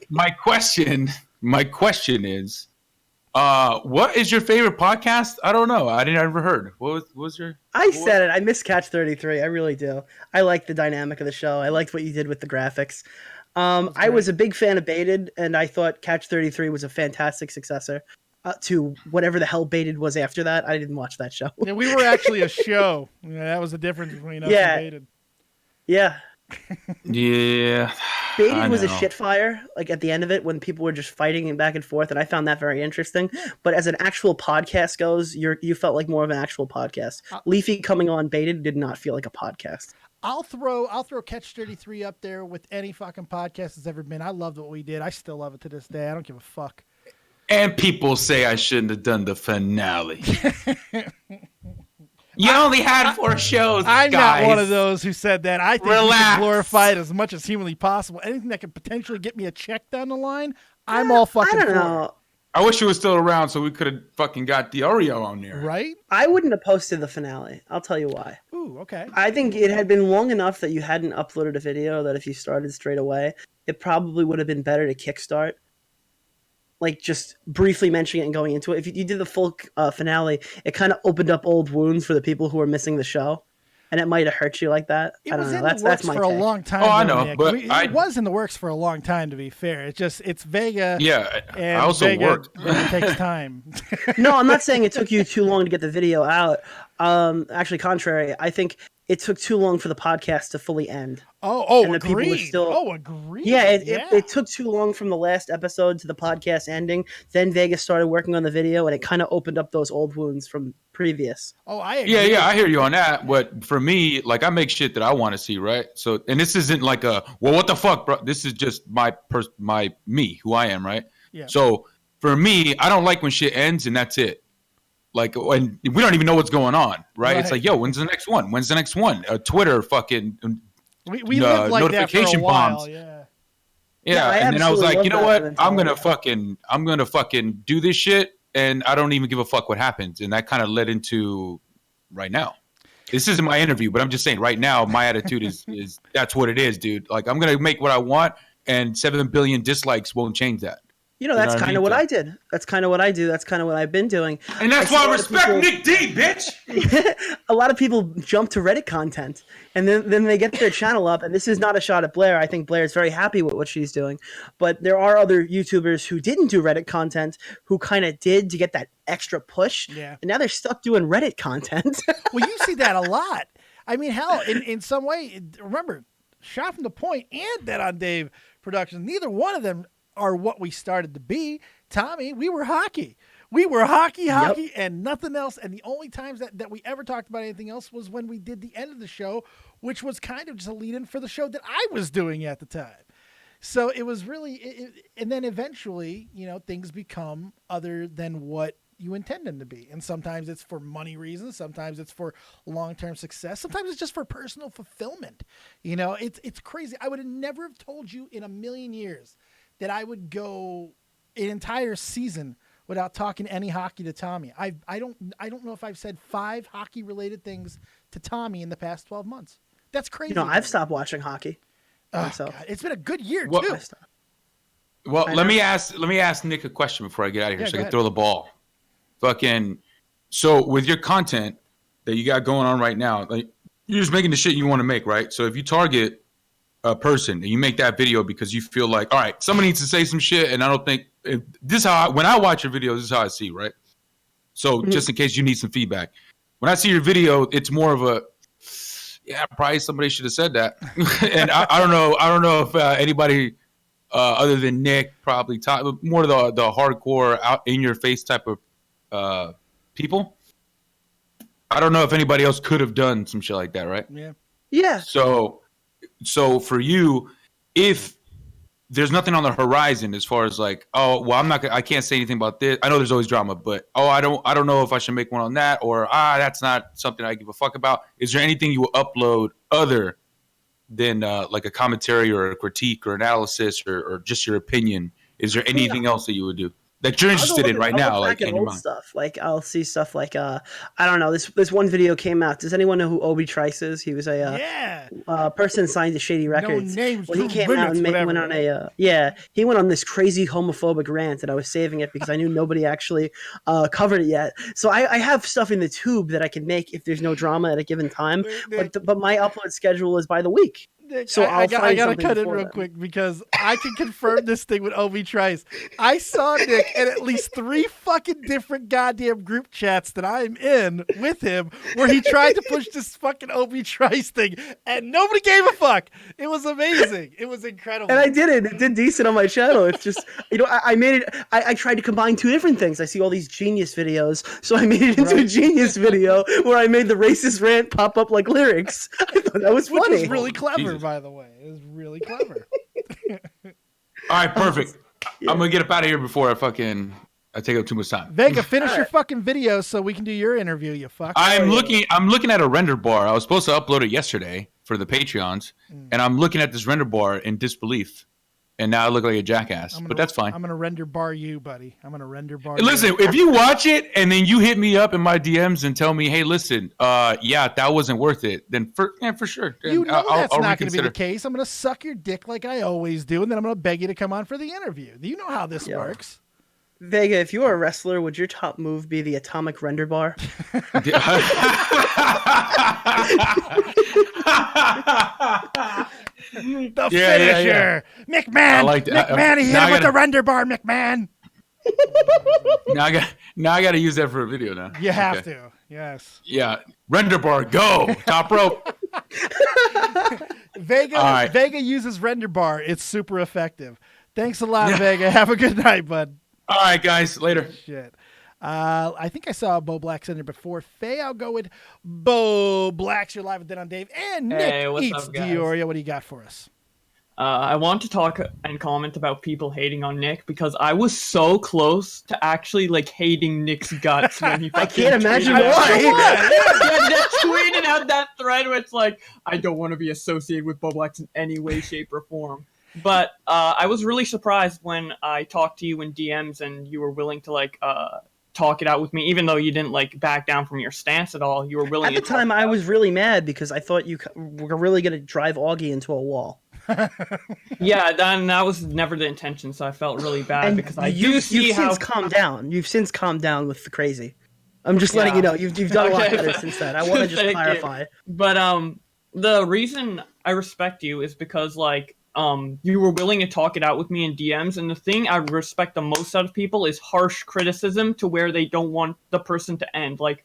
My question is, what is your favorite podcast? I don't know. I didn't ever heard. What was your? I said it. I miss Catch 33. I really do. I like the dynamic of the show. I liked what you did with the graphics. I was a big fan of Baited, and I thought Catch 33 was a fantastic successor to whatever the hell Baited was after that. I didn't watch that show. Yeah, we were actually a show. Yeah, that was the difference between us and Baited. Yeah. Yeah. Baited was a shit fire, like at the end of it when people were just fighting and back and forth, and I found that very interesting. But as an actual podcast goes, you felt like more of an actual podcast. Leafy coming on Baited did not feel like a podcast. I'll throw Catch 33 up there with any fucking podcast that's ever been. I loved what we did. I still love it to this day. I don't give a fuck. And people say I shouldn't have done the finale. You only had 4 shows, I'm guys. not one of those who said that. I think we should glorify it as much as humanly possible. Anything that could potentially get me a check down the line, I'm all fucking I don't for know. it. I wish you was still around so we could have fucking got DiIorio on there. Right? I wouldn't have posted the finale. I'll tell you why. Ooh, okay. I think it had been long enough that you hadn't uploaded a video that if you started straight away, it probably would have been better to kickstart. Like just briefly mentioning it and going into it. If you did the full finale, it kind of opened up old wounds for the people who were missing the show. And it might have hurt you like that. It I don't was know. in That's the works my for a take. long time. Oh, I know, Nick. but it was in the works for a long time. To be fair, it's Vega. Yeah, and I also Vega, worked. It takes time. No, I'm not saying it took you too long to get the video out. Actually, contrary. I think it took too long for the podcast to fully end. Oh, and the people were agreed. still- Agreed. Yeah, it took too long from the last episode to the podcast ending. Then Vegas started working on the video, and it kind of opened up those old wounds from previous. Oh, I agree. Yeah, I hear you on that. But for me, like I make shit that I want to see, right? So, and this isn't like a what the fuck, bro. This is just my me, who I am, right? Yeah. So for me, I don't like when shit ends and that's it. Like, when we don't even know what's going on, right? It's like, yo, when's the next one? When's the next one? Twitter fucking we lived like that for a notification while. bombs. Yeah. Yeah, I and then I was absolutely like, love you know that what? mentality. I'm gonna fucking do this shit, and I don't even give a fuck what happens. And that kind of led into right now. This isn't my interview, but I'm just saying right now my attitude is that's what it is, dude. Like I'm gonna make what I want, and 7 billion dislikes won't change that. That's what I kind mean? of what So- I did. That's kind of what I do. That's kind of what I've been doing. And that's see why a I lot of respect people- Nick D, bitch. A lot of people jump to Reddit content, and then they get their channel up. And this is not a shot at Blair. I think Blair is very happy with what she's doing. But there are other YouTubers who didn't do Reddit content who kind of did to get that extra push. Yeah. And now they're stuck doing Reddit content. Well, you see that a lot. I mean, hell, in some way, remember, Shot from the Point and Dead on Dave Productions, neither one of them are what we started to be. Tommy, we were hockey. We were hockey, and nothing else. And the only times that we ever talked about anything else was when we did the end of the show, which was kind of just a lead-in for the show that I was doing at the time. So it was really, and then eventually, things become other than what you intend them to be. And sometimes it's for money reasons. Sometimes it's for long-term success. Sometimes it's just for personal fulfillment. It's crazy. I would have never have told you in a million years that I would go an entire season without talking any hockey to Tommy. I don't know if I've said 5 hockey-related things to Tommy in the past 12 months. That's crazy. I've stopped watching hockey. God. It's been a good year, Well, too. Well, let me ask Nick a question before I get out of here, so I can throw the ball. So with your content that you got going on right now, like you're just making the shit you want to make, right? So if you target a person and you make that video because you feel like, all right, someone needs to say some shit, and I don't think when I watch your videos, this is how I see, right? So just in case you need some feedback, when I see your video, it's more of a, yeah, probably somebody should have said that. And I don't know if anybody other than Nick probably more the hardcore out in your face type of people. I don't know if anybody else could have done some shit like that, right? Yeah. So for you, if there's nothing on the horizon as far as like, oh, well, I can't say anything about this. I know there's always drama, but I don't know if I should make one on that, or that's not something I give a fuck about. Is there anything you will upload other than like a commentary or a critique or analysis or just your opinion? Is there anything else that you would do that you're interested in right now, like in your mind? Stuff like I'll see stuff like I don't know. This one video came out. Does anyone know who Obi Trice is? He was a person signed to Shady Records. No names, he came out and went on he went on this crazy homophobic rant, and I was saving it because I knew nobody actually covered it yet. So I have stuff in the tube that I can make if there's no drama at a given time. But my upload schedule is by the week. So I gotta cut in before real then. quick because I can confirm this thing with Obi Trice. I saw Nick in at least 3 fucking different goddamn group chats that I'm in with him where he tried to push this fucking Obi Trice thing and nobody gave a fuck. It was amazing. It was incredible. And I did it. It did decent on my channel. It's just, I made it. I tried to combine 2 different things. I see all these genius videos, so I made it into a genius video where I made the racist rant pop up like lyrics. I thought that was funny. Which was really clever, Jesus. by the way. It was really clever. All right, perfect. I'm gonna get up out of here before I take up too much time. Vega, finish your fucking video so we can do your interview, you fuck. I'm looking at a render bar. I was supposed to upload it yesterday for the Patreons, and I'm looking at this render bar in disbelief. And now I look like a jackass, but that's fine. I'm going to render bar you, buddy. I'm going to render bar Listen, if you watch it and then you hit me up in my DMs and tell me, hey, listen, that wasn't worth it, then for sure. You know that's I'll not going to be reconsider. the case. I'm going to suck your dick like I always do, and then I'm going to beg you to come on for the interview. You know how this works. Vega, if you were a wrestler, would your top move be the atomic render bar? The finisher. McMahon. I like that. McMahon, he hit Now him I with gotta- the render bar, McMahon. Now I got to use that for a video now. You have Okay. to. Yes. Yeah, render bar, go top rope. Vega All right. Vega uses render bar. It's super effective. Thanks a lot, Vega. Have a good night, bud. All right, guys, later. Shit. I think I saw Bo Blacks in there before. Faye, I'll go with Bo Blacks. You're live with Dead on Dave. And Nick Hey, what's Eats up, guys? DiIorio. What do you got for us? I want to talk and comment about people hating on Nick because I was so close to actually like hating Nick's guts when he. I can't imagine tweeted out- why. Yeah, Nick tweeted out that thread where it's like, I don't want to be associated with Bo Blacks in any way, shape, or form. But I was really surprised when I talked to you in DMs and you were willing to like talk it out with me, even though you didn't like back down from your stance at all. You were willing. At the time, I was really mad because I thought you were really going to drive Augie into a wall. Yeah, that was never the intention, so I felt really bad because you've since calmed down. You've since calmed down with the crazy. I'm just letting you know you've done a lot better since then. I want to just clarify. But the reason I respect you is because like you were willing to talk it out with me in DMs, and the thing I respect the most out of people is harsh criticism to where they don't want the person to end. Like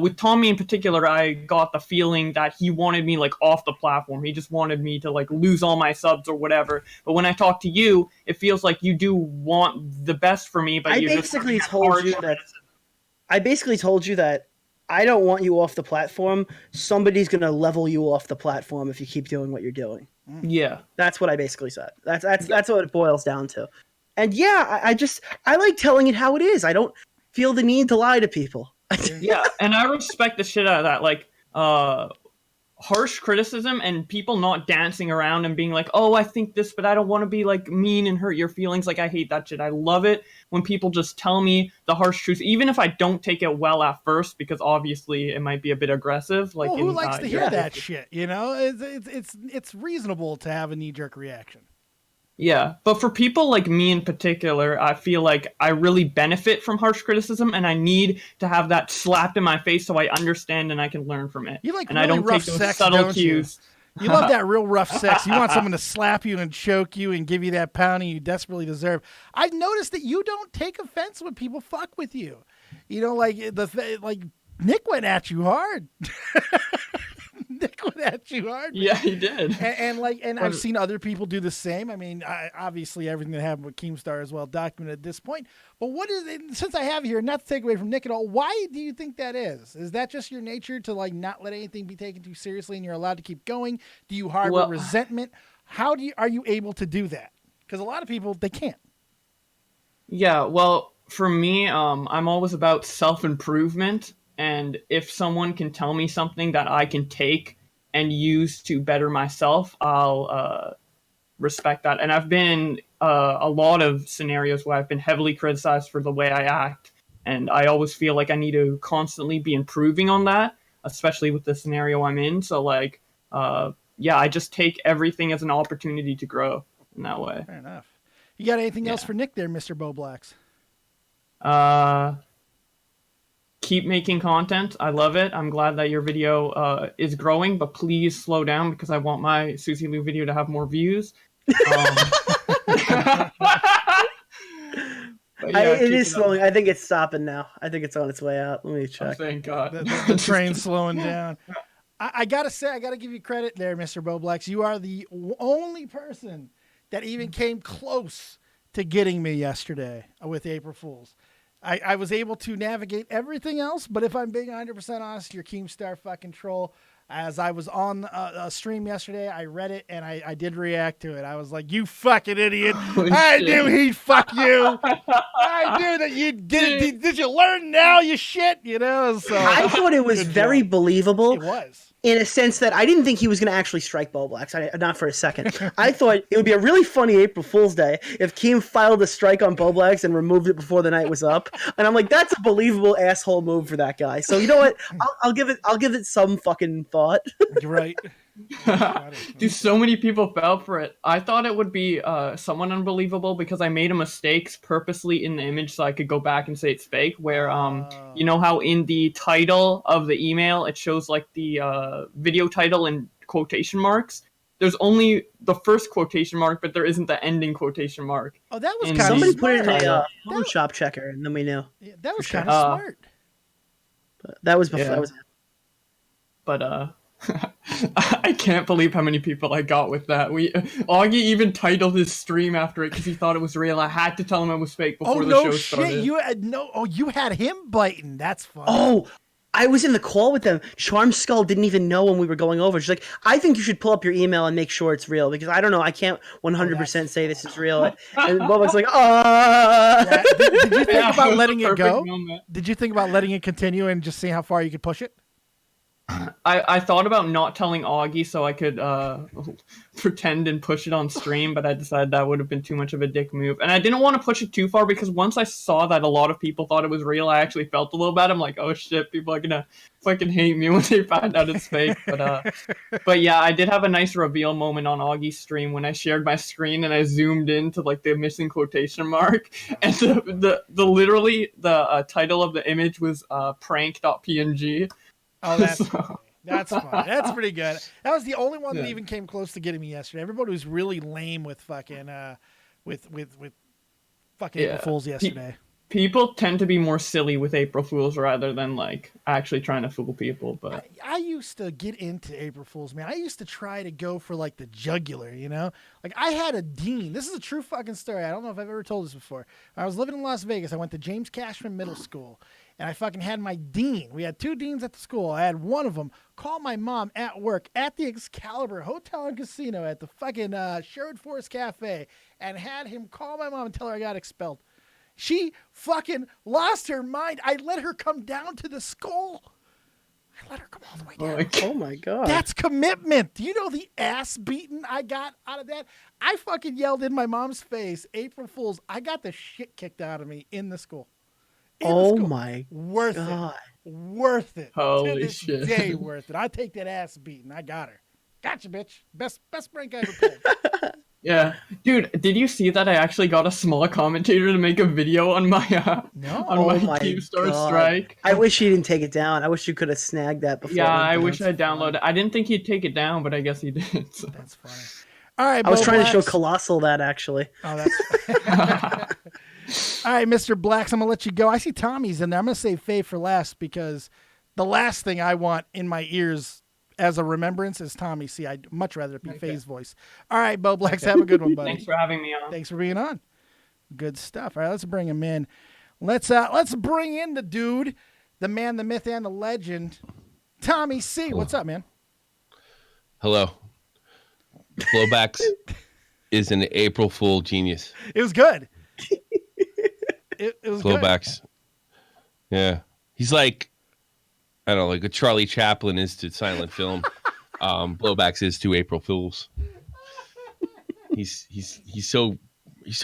with Tommy in particular, I got the feeling that he wanted me like off the platform. He just wanted me to like lose all my subs or whatever. But when I talk to you, it feels like you do want the best for me. But I basically told you that I don't want you off the platform. Somebody's gonna level you off the platform if you keep doing what you're doing. Yeah, that's what I basically said. That's what it boils down to. And yeah, I like telling it how it is. I don't feel the need to lie to people. Yeah, and I respect the shit out of that. Like, harsh criticism and people not dancing around and being like, oh, I think this, but I don't want to be like mean and hurt your feelings. Like, I hate that shit. I love it when people just tell me the harsh truth, even if I don't take it well at first, because obviously it might be a bit aggressive. Like, who likes to hear that shit? You know, it's reasonable to have a knee-jerk reaction. Yeah, but for people like me in particular, I feel like I really benefit from harsh criticism, and I need to have that slapped in my face so I understand and I can learn from it. You like and really I don't rough take those sex, subtle don't cues. You love that real rough sex. You want someone to slap you and choke you and give you that pounding you desperately deserve. I've noticed that you don't take offense when people fuck with you. You know, like Nick went at you hard. Nick went at you hard. Man. Yeah, he did. And I've seen other people do the same. I mean, obviously everything that happened with Keemstar is well documented at this point. But what is it, since I have you here, not to take away from Nick at all, why do you think that is? Is that just your nature to like not let anything be taken too seriously and you're allowed to keep going? Do you harbor resentment? How are you able to do that? Because a lot of people, they can't. Yeah, well, for me, I'm always about self-improvement. And if someone can tell me something that I can take and use to better myself, I'll respect that. And I've been in a lot of scenarios where I've been heavily criticized for the way I act. And I always feel like I need to constantly be improving on that, especially with the scenario I'm in. So, like, I just take everything as an opportunity to grow in that way. Fair enough. You got anything else for Nick there, Mr. Bo Blacks? Keep making content. I love it. I'm glad that your video is growing, but please slow down because I want my Susie Lou video to have more views. It is slowing. I think it's stopping now. I think it's on its way out. Let me check. Oh, thank God. The train's slowing down. I got to say, I got to give you credit there, Mr. Bo Blacks. You are the only person that even came close to getting me yesterday with April Fools. I was able to navigate everything else, but if I'm being 100% honest, your Keemstar fucking troll. As I was on a stream yesterday, I read it and I did react to it. I was like, "You fucking idiot! I knew he'd fuck you. I knew that you did it. Did you learn now? You shit, you know." So I thought it was very believable. It was. In a sense that I didn't think he was going to actually strike Bo Blacks. Not for a second. I thought it would be a really funny April Fool's Day if Keem filed a strike on Bo Blacks and removed it before the night was up. And I'm like, that's a believable asshole move for that guy. So you know what? I'll give it some fucking thought. You're right. Dude, so many people fell for it. I thought it would be somewhat unbelievable because I made a mistake purposely in the image so I could go back and say it's fake. Where you know how in the title of the email it shows like the video title in quotation marks. There's only the first quotation mark, but there isn't the ending quotation mark. Oh, that was kind of somebody smart. put it in a Photoshop checker, and then we knew. Yeah, that was kind of smart. But that was before. Yeah. That was. But I can't believe how many people I got with that. Augie even titled his stream after it because he thought it was real. I had to tell him it was fake before the show started. You had him biting. That's fun. Oh, I was in the call with them. Charm Skull didn't even know when we were going over. She's like, I think you should pull up your email and make sure it's real because I don't know. I can't 100% say this is real. And Bubba's like, Yeah. Did you think about letting it go? Moment. Did you think about letting it continue and just seeing how far you could push it? I thought about not telling Augie so I could pretend and push it on stream, but I decided that would have been too much of a dick move. And I didn't want to push it too far because once I saw that a lot of people thought it was real, I actually felt a little bad. I'm like, oh shit, people are gonna fucking hate me when they find out it's fake. But yeah, I did have a nice reveal moment on Augie's stream when I shared my screen and I zoomed into like the missing quotation mark, and the literally the title of the image was prank.png. Oh, that's funny. That's funny. That's pretty good. That was the only one that even came close to getting me yesterday. Everybody was really lame with fucking with fucking April Fools yesterday. People tend to be more silly with April Fools rather than like actually trying to fool people. But I used to get into April Fools, man. I used to try to go for like the jugular, you know? Like I had a dean. This is a true fucking story. I don't know if I've ever told this before. I was living in Las Vegas. I went to James Cashman Middle School. And I fucking had my dean. We had 2 deans at the school. I had one of them call my mom at work at the Excalibur Hotel and Casino at the fucking Sherwood Forest Cafe and had him call my mom and tell her I got expelled. She fucking lost her mind. I let her come down to the school. I let her come all the way down. Oh my God. That's commitment. Do you know the ass beating I got out of that? I fucking yelled in my mom's face, April Fools. I got the shit kicked out of me in the school. Oh my worth God. it. Worth it. Holy to this shit. day worth it. I take that ass beating. I got her. Gotcha, bitch. Best prank I ever pulled. yeah, dude, did you see that I actually got a small commentator to make a video on my my Keemstar God. strike? I wish you didn't take it down. I wish you could have snagged that before. Yeah, I wish I downloaded it. I didn't think he'd take it down, but I guess he did. So. That's funny. All right, I was Bo trying to show Blacks. Colossal that actually. Oh, that's all right, Mr. Blacks, I'm going to let you go. I see Tommy's in there. I'm going to save Faye for last because the last thing I want in my ears as a remembrance is TommyC. I'd much rather it be Faye's voice. All right, Bo Blacks, have a good one, buddy. Thanks for having me on. Thanks for being on. Good stuff. All right, let's bring him in. Let's bring in the dude, the man, the myth, and the legend, TommyC. What's up, man? Hello. Blowbacks is an April Fool genius. It was good. It was Blowbacks. good. Yeah. He's like, I don't know, like a Charlie Chaplin is to silent film. Blowbacks is to April Fools. He's so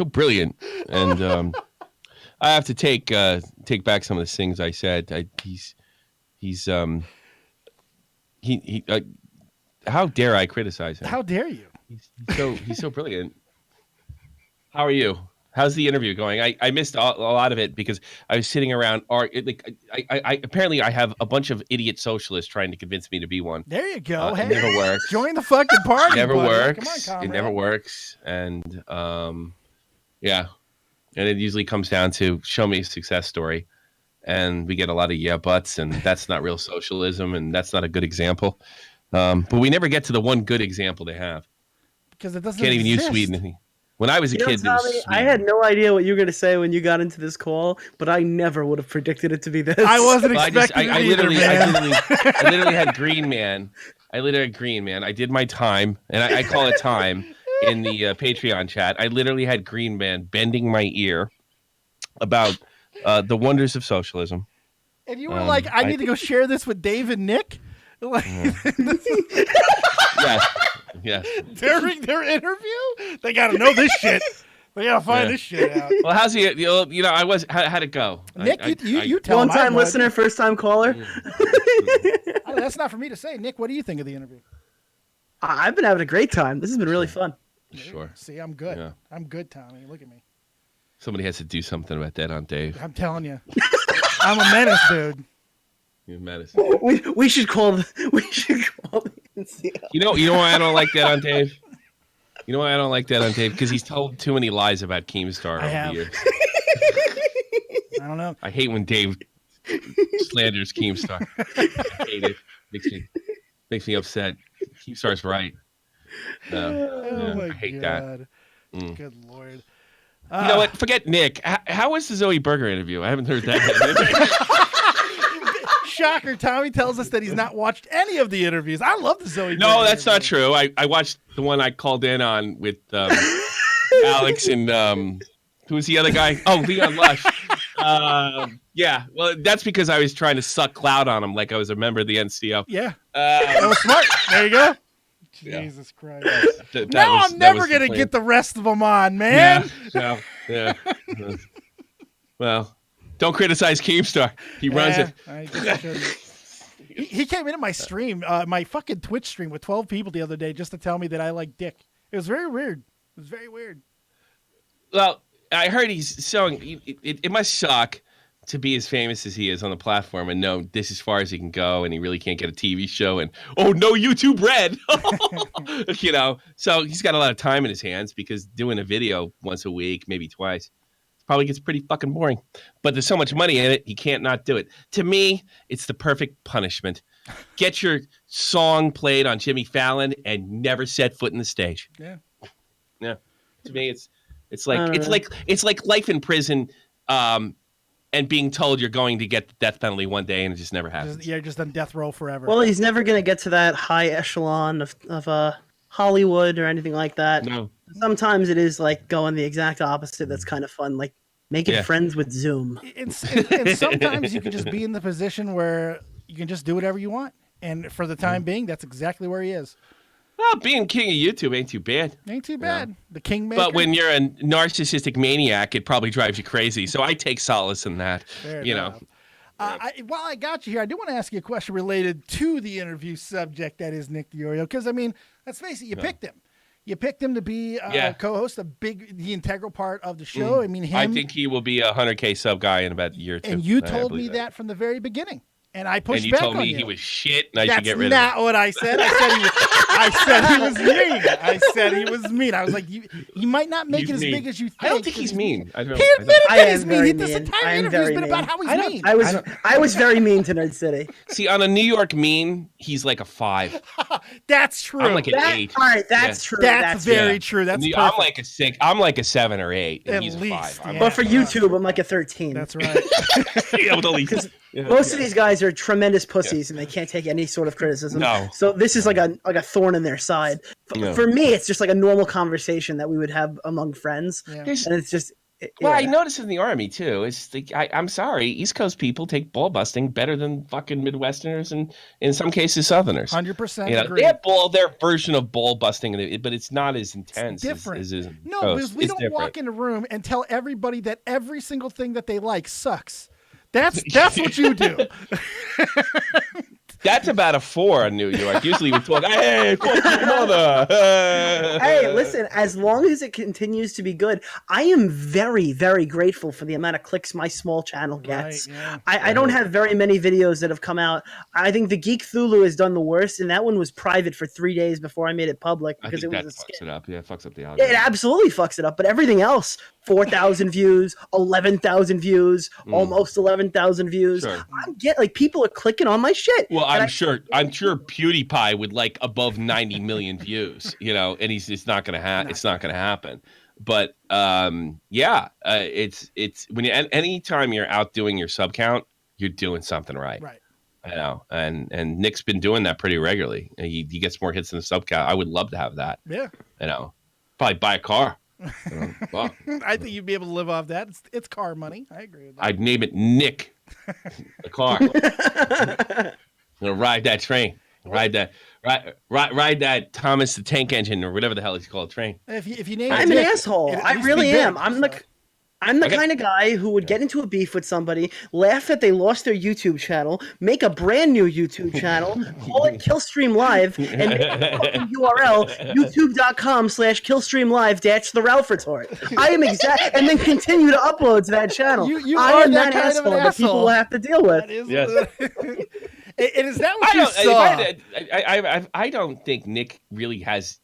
brilliant. And I have to take back some of the things I said. How dare I criticize him? How dare you? He's so brilliant. How are you? How's the interview going? I missed a lot of it because I was sitting around. Apparently I have a bunch of idiot socialists trying to convince me to be one. There you go. Hey, it never works. Join the fucking party. It never buddy. works. Come on, comrade. It never works. And yeah, and it usually comes down to show me a success story, and we get a lot of yeah buts, and that's not real socialism, and that's not a good example. But we never get to the one good example they have. Because it doesn't Can't even exist. use Sweden. When I was a kid, there was Tommy, I Sweden. had no idea what you were going to say when you got into this call, but I never would have predicted it to be this. I wasn't Well, expecting it either, I man. literally had Green Man. I did my time, and I call it time in the Patreon chat. I literally had Green Man bending my ear about the wonders of socialism. And you were like, I need to go share this with Dave and Nick? Like, Yes. during their interview? They got to know this shit. They got to find this shit out. Well, how's he? You know, how'd it go? Nick, you tell him. One-time listener, first-time caller. That's not for me to say. Nick, what do you think of the interview? I've been having a great time. This has been really fun. Sure. See, I'm good. Yeah. I'm good, Tommy. Look at me. Somebody has to do something about that on Dave. I'm telling you. I'm a menace, dude. You're medicine. We should call the NCO. You know why I don't like that on Dave? You know why I don't like that on Dave? Because he's told too many lies about Keemstar over the years. I don't know. I hate when Dave slanders Keemstar. I hate it. Makes me upset. Keemstar's right. Oh my I hate God. that. Good Lord. You know what? Forget Nick. How was the Zoe Berger interview? I haven't heard that. Shocker. Tommy tells us that he's not watched any of the interviews. I love the Zoe. No, Berger that's not interview. true. I watched the one I called in on with Alex and who was the other guy? Oh, Leon Lush. Yeah, well, that's because I was trying to suck clout on him like I was a member of the NCO. Yeah. That was smart. There you go. Yeah. Jesus Christ. Now I'm never going to get the rest of them on, man. Yeah. Well, don't criticize Keemstar. He runs it. I guess I shouldn't. He came into my stream, my fucking Twitch stream with 12 people the other day just to tell me that I like dick. It was very weird. It was very weird. Well, I heard he's showing. It must suck to be as famous as he is on the platform and know this is as far as he can go, and he really can't get a TV show. And no YouTube Red, So he's got a lot of time in his hands because doing a video once a week, maybe twice, probably gets pretty fucking boring. But there's so much money in it, he can't not do it. To me, it's the perfect punishment. Get your song played on Jimmy Fallon and never set foot in the stage. Yeah. To me, it's like life in prison, and being told you're going to get the death penalty one day, and it just never happens. You're just on death row forever. Well, he's never going to get to that high echelon of Hollywood or anything like that. No. Sometimes it is like going the exact opposite. That's kind of fun, like making friends with Zoom. And sometimes you can just be in the position where you can just do whatever you want. And for the time being, that's exactly where he is. Well, being king of YouTube ain't too bad. Ain't too bad. Yeah. The kingmaker. But when you're a narcissistic maniac, it probably drives you crazy. So I take solace in that. Fair enough. While I got you here, I do want to ask you a question related to the interview subject that is Nick DiIorio. Because, I mean, let's face it, you picked him. You picked him to be a co-host, the integral part of the show. I mean, I think he will be a 100K sub guy in about a year or two. And you told me that from the very beginning. And I pushed back on you. And you told me he was shit, and I should get rid of him. That's not what I said. I said he was mean. I said he was mean. I was like, he might not make it as big as you think. I don't think he's mean. He admitted that he's mean. This entire interview has been about how he's mean. I was very mean to Nerd City. See, on a New York mean, he's like a 5. That's true. I'm like an 8. All right, that's true. That's very true. That's perfect. I'm like a 6. I'm like a 7 or 8, and he's a 5. But for YouTube, I'm like a 13. That's right. Most of these guys are tremendous pussies, and they can't take any sort of criticism. No. So this is like a thorn in their side. For me, it's just like a normal conversation that we would have among friends, and it's just. Well, I noticed in the Army too. It's like, I'm sorry, East Coast people take ball busting better than fucking Midwesterners and in some cases Southerners. 100% agree. They have their version of ball busting, but it's not as intense. It's different. As no, because we don't walk in a room and tell everybody that every single thing that they like sucks. That's what you do. That's about a 4 in New York. Usually we talk, hey, fuck your mother. Hey, listen, as long as it continues to be good, I am very, very grateful for the amount of clicks my small channel gets. Right, yeah. I don't have very many videos that have come out. I think the Geek Thulu has done the worst, and that one was private for 3 days before I made it public because it was a skit. Fucks it up. Yeah, it fucks up the algorithm. It absolutely fucks it up, but everything else, 4,000 views, 11,000 views, almost 11,000 views. Sure. People are clicking on my shit. Well, I'm sure PewDiePie would like above 90 million views, and it's not going to it's not going to happen. But it's when anytime you're outdoing your sub count, you're doing something right. Right. I know, and Nick's been doing that pretty regularly. He gets more hits than the sub count. I would love to have that. Yeah. Probably buy a car. I think you'd be able to live off that. It's car money. I agree with that. I'd name it Nick, the car. I'm gonna ride that train. Ride that Thomas the Tank Engine or whatever the hell he's called train. If you name I'm it, an asshole. I really am. I'm the kind of guy who would get into a beef with somebody, laugh that they lost their YouTube channel, make a brand new YouTube channel, call it Killstream Live, and make a fucking URL, youtube.com/killstreamlive-the Ralph Retort. I am and then continue to upload to that channel. I am that asshole that people will have to deal with. Yes. Is that what you saw? I don't think Nick really has.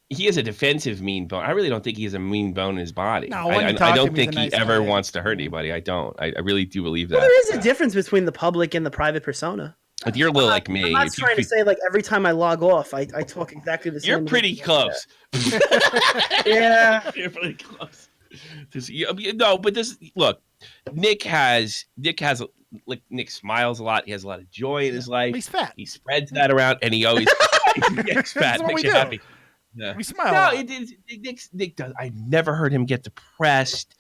He has a defensive mean bone. I really don't think he has a mean bone in his body. No, I don't think he ever wants to hurt anybody. I don't. I really do believe that. Well, there is a difference between the public and the private persona. But you're a little like me. I'm not trying to say like every time I log off, I talk exactly the same. You're pretty close. Yeah, you're pretty close. Look, Nick smiles a lot. He has a lot of joy in his life. He's fat. He spreads that around, and he always gets fat. Makes you happy. Yeah. We smile. No, Nick does. I never heard him get depressed.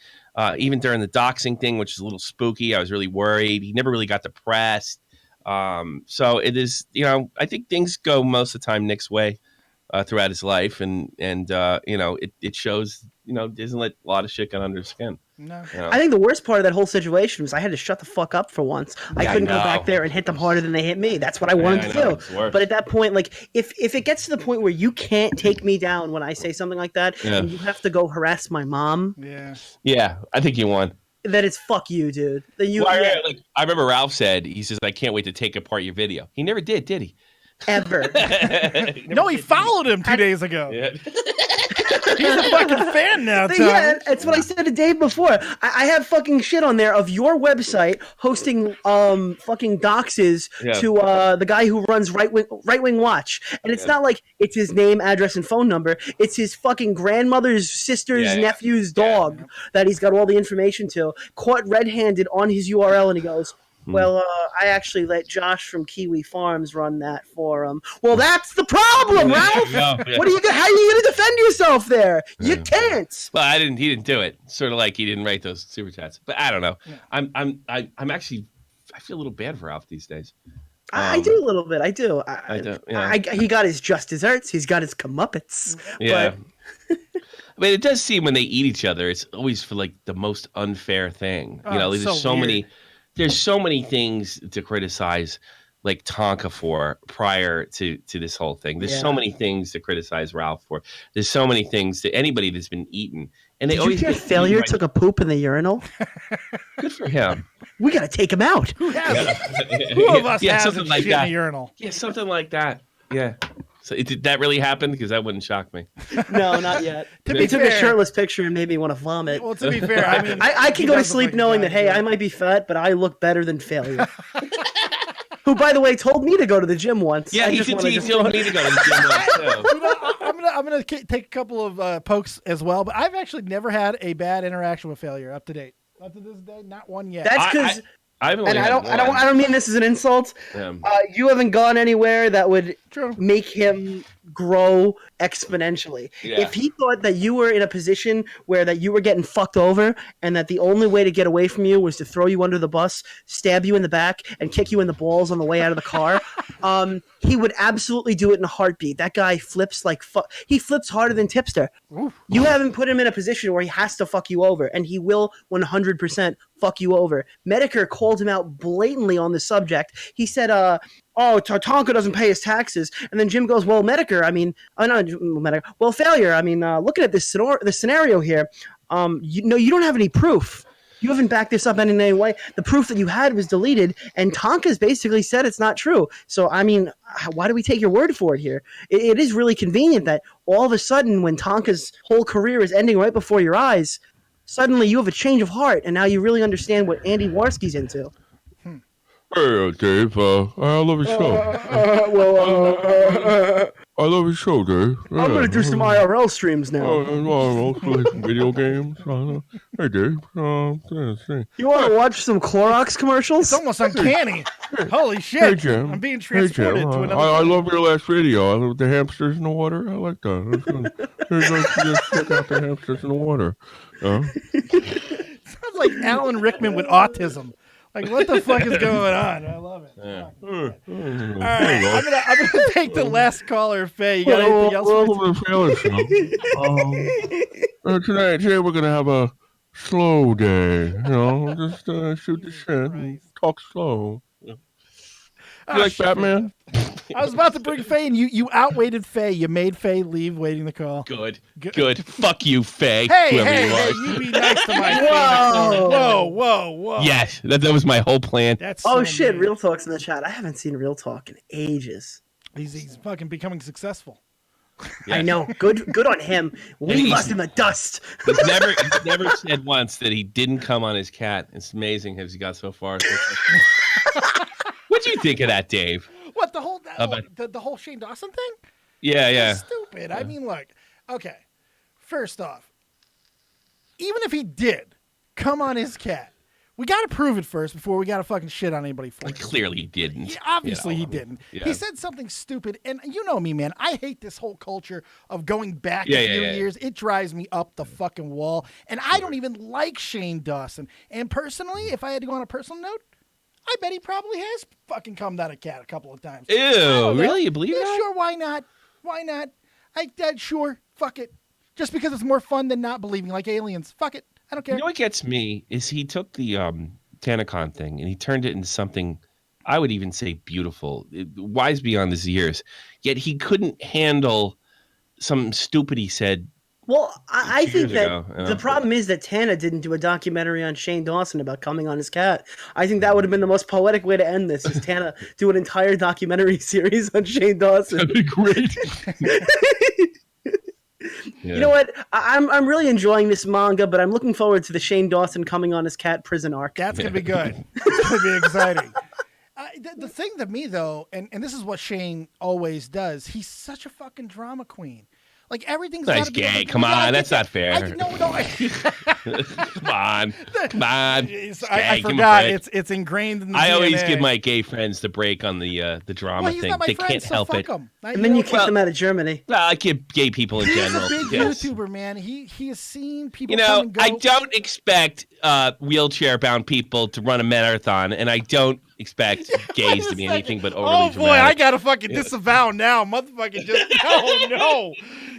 Even during the doxing thing, which is a little spooky, I was really worried. He never really got depressed. So it is, I think things go most of the time Nick's way throughout his life, and it shows. Doesn't let a lot of shit get under his skin. No. I think the worst part of that whole situation was I had to shut the fuck up for once. I couldn't go back there and hit them harder than they hit me. That's what I wanted to do. But at that point, like, if it gets to the point where you can't take me down when I say something like that, and you have to go harass my mom. Yeah, I think you won. That it's fuck you, dude. I remember Ralph said, he says, I can't wait to take apart your video. He never did he? Ever. No, he followed him 2 days ago. Yeah. He's a fucking fan now, Tom. Yeah, that's what I said to Dave before. I have fucking shit on there of your website hosting fucking doxes to the guy who runs Right Wing Watch. And it's not like it's his name, address, and phone number. It's his fucking grandmother's sister's nephew's dog that he's got all the information to. Caught red-handed on his URL, and he goes, well, I actually let Josh from Kiwi Farms run that for him. Well, that's the problem, Ralph. How are you going to defend yourself there? You can't. Well, he didn't do it. Sort of like he didn't write those super chats. But I don't know. Yeah. I'm actually, I feel a little bad for Ralph these days. I do a little bit. I do. I do. Yeah. He got his just desserts. He's got his comeuppets. Yeah. But it does seem when they eat each other, it's always for like the most unfair thing. There's so many. There's so many things to criticize, like Tonka for prior to this whole thing. There's so many things to criticize Ralph for. There's so many things to anybody that's been eaten. And they always get Failure took a poop in the urinal. Good for him. We got to take him out. Who hasn't? Who of us hasn't shit in the urinal? Yeah, something like that. Yeah. So did that really happen? Because that wouldn't shock me. No, not yet. He took a shirtless picture and made me want to vomit. Well, to be fair, I mean, I can go to sleep knowing that, hey, I might be fat, but I look better than Failure. Who, by the way, told me to go to the gym once. Yeah, he told me to go to the gym once, too. I'm gonna take a couple of pokes as well, but I've actually never had a bad interaction with Failure up to date. Up to this day, not one yet. That's because... I don't mean this as an insult. You haven't gone anywhere that would make him grow exponentially. Yeah. If he thought that you were in a position where that you were getting fucked over and that the only way to get away from you was to throw you under the bus, stab you in the back, and kick you in the balls on the way out of the car, he would absolutely do it in a heartbeat. That guy flips like fuck. He flips harder than Tipster. Oof. You haven't put him in a position where he has to fuck you over, and he will 100% fuck you over. Medicare called him out blatantly on the subject. He said, Tonka doesn't pay his taxes. And then Jim goes, well, Medicare, well, Failure, looking at this scenario here, you don't have any proof. You haven't backed this up in any way. The proof that you had was deleted, and Tonka's basically said it's not true. So, why do we take your word for it here? It is really convenient that all of a sudden, when Tonka's whole career is ending right before your eyes, suddenly you have a change of heart, and now you really understand what Andy Warski's into. Hey, Dave, I love your show. I love your show, Dave. Yeah. I'm going to do some IRL streams now. Play some video games. Hey, Dave. You want to watch some Clorox commercials? It's almost uncanny. Holy shit. Hey, Jim. I'm being transported to another I love your last video. I love the hamsters in the water. I like that. Just check out the hamsters in the water. Sounds like Alan Rickman with autism. Like, what the fuck is going on? I love it. Yeah. All right, I'm gonna take the last caller, Faye. You got anything else? Today we're gonna have a slow day. Just shoot the shit and talk slow. You like Batman? I was about to bring Faye, and you outweighted Faye. You made Faye leave waiting the call. Good. Fuck you, Faye. Hey, you be nice to my Whoa. Yes, that was my whole plan. Shit, Real Talk's in the chat. I haven't seen Real Talk in ages. He's fucking becoming successful. Yeah. I know. Good on him. We left in the dust. He's never said once that he didn't come on his cat. It's amazing as he got so far. What do you think of that, Dave? What, the whole Shane Dawson thing? Yeah. That's stupid. I mean, look, okay. First off, even if he did come on his cat, We got to prove it first before we got to fucking shit on anybody for it. Clearly he didn't. Yeah, obviously he didn't. Yeah. He said something stupid, and you know me, man. I hate this whole culture of going back Yeah, a few yeah. years. It drives me up the fucking wall, and I don't even like Shane Dawson. And personally, if I had to go on a personal note, I bet he probably has fucking come out a cat a couple of times. Ew, I don't know. really? You believe that? Sure, why not? Why not? Sure, fuck it. Just because it's more fun than not believing, like aliens. Fuck it. I don't care. You know what gets me is he took the TanaCon thing and he turned it into something I would even say beautiful, wise beyond his years. Yet he couldn't handle some stupid he said. Well, I think that ago, you know? the problem is that Tana didn't do a documentary on Shane Dawson about coming on his cat. I think that would have been the most poetic way to end this, is Tana do an entire documentary series on Shane Dawson. That'd be great. You know what? I'm really enjoying this manga, but I'm looking forward to the Shane Dawson coming on his cat prison arc. That's going to be good. It's going to be exciting. The thing to me, though, and this is what Shane always does, he's such a fucking drama queen. Like, everything's Nice gotta be gay. like, Come yeah, on, that's not fair. No. Come on. I forgot. It's ingrained in the I always DNA. give my gay friends the break on the drama Well, he's thing. not my They friend, can't so help fuck it. him. And then you kicked him out of Germany. Well, I give gay people in He's general. a big yes. YouTuber, man. He has seen people You come know, and go. I don't expect wheelchair-bound people to run a marathon, and I don't expect gays to be anything but overly Oh, boy, dramatic. I got to fucking disavow now. Motherfucking just, no.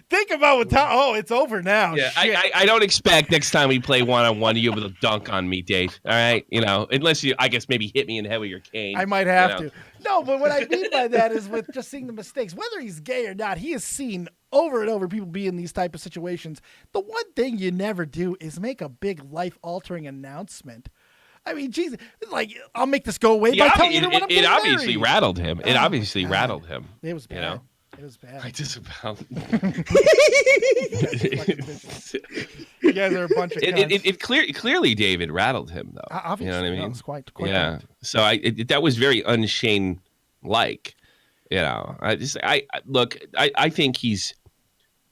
Think about what time. Oh, it's over now. Yeah, Shit. I don't expect next time we play one-on-one you will dunk on me, Dave. All right, you know, unless you, I guess, maybe hit me in the head with your cane. I might have to. No, but what I mean by that is with just seeing the mistakes, whether he's gay or not, he has seen over and over people be in these type of situations. The one thing you never do is make a big life-altering announcement. I mean, Jesus, like, I'll make this go away by telling everyone I'm it getting obviously married. rattled him. It Oh, obviously God. rattled him. It was bad. You know? It was bad. I disavow. You guys are a bunch of cunts. Clearly, David rattled him, though. Obviously, you know what I mean? no, it's quite Yeah. correct. So that was very unshane like. You know, I think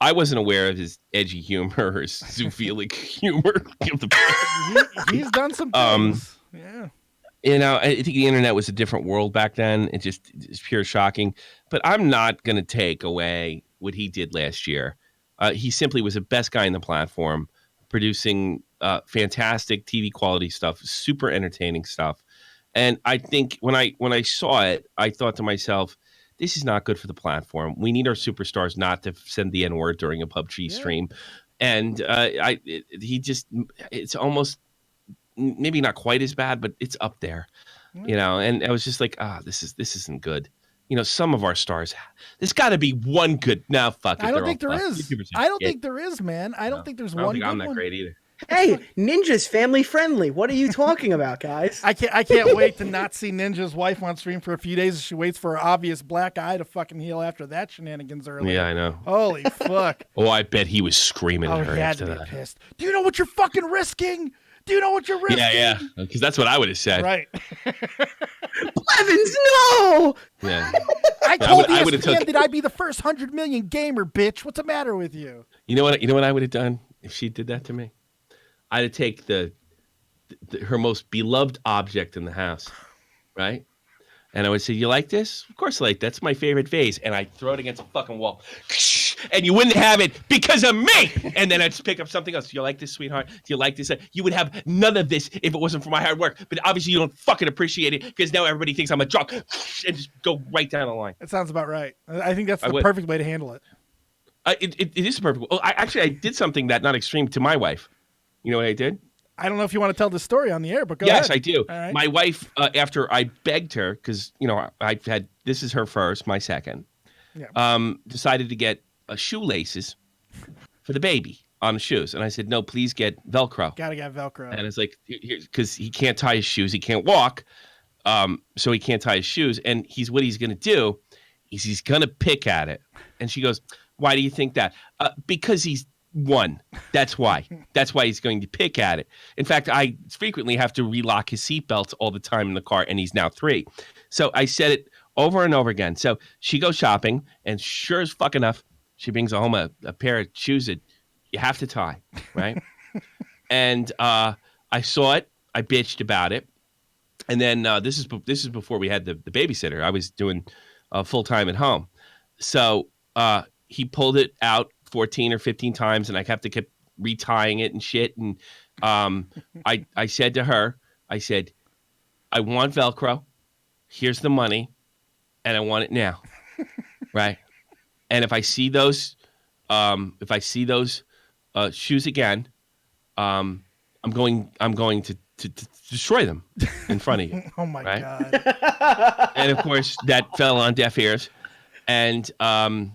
I wasn't aware of his edgy humor or his zoophilic humor. He's done some things. Yeah. You know, I think the internet was a different world back then. It's pure shocking. But I'm not going to take away what he did last year. He simply was the best guy in the platform, producing fantastic TV quality stuff, super entertaining stuff. And I think when I saw it, I thought to myself, this is not good for the platform. We need our superstars not to send the N-word during a PUBG stream. And it's almost maybe not quite as bad, but it's up there, you know. And I was just like, this isn't good. You know, some of our stars, there's got to be one good. No, fuck it. I don't think there is. I don't think there is, man. I don't think there's one. I'm good that one. great either. Hey, Ninja's family friendly. What are you talking about, guys? I can't wait to not see Ninja's wife on stream for a few days as she waits for her obvious black eye to fucking heal after that shenanigans earlier. Yeah, I know. Holy fuck. Oh, I bet he was screaming at her he had after to be that. pissed. Do you know what you're fucking risking? Do you know what you're risking? Yeah, because that's what I would have said. Right. Blevins, no! Yeah. I told I would've ESPN took- that I'd be the first 100 million gamer, bitch. What's the matter with you? You know what I would have done if she did that to me? I'd have taken her most beloved object in the house, right? And I would say, "You like this? Of course I like that. That's my favorite vase." And I'd throw it against a fucking wall. And you wouldn't have it because of me. And then I'd just pick up something else. Do you like this, sweetheart? Do you like this? You would have none of this if it wasn't for my hard work. But obviously you don't fucking appreciate it because now everybody thinks I'm a drunk. And just go right down the line. That sounds about right. I think that's the perfect way to handle it. It is perfect. Oh, I did something that not extreme to my wife. You know what I did? I don't know if you want to tell the story on the air, but go ahead. Yes, I do. All right. My wife, after I begged her, because, you know, I've had, this is her first, my second, decided to get shoelaces for the baby on the shoes. And I said, no, please get Velcro. Got to get Velcro. And it's like, because he can't tie his shoes. He can't walk. So he can't tie his shoes. And what he's going to do is he's going to pick at it. And she goes, why do you think that? Because he's one. That's why. That's why he's going to pick at it. In fact, I frequently have to relock his seatbelts all the time in the car, and he's now 3. So I said it over and over again. So she goes shopping, and sure as fuck enough, she brings home a pair of shoes that you have to tie, right? And I saw it. I bitched about it. And then this is before we had the babysitter. I was doing full time at home. So he pulled it out 14 or 15 times, and I kept retying it and shit. And I said to her, I said, I want Velcro. Here's the money, and I want it now, right? And if I see those shoes again, I'm going to destroy them in front of you. Oh my right? God. And of course, that fell on deaf ears. And Oh my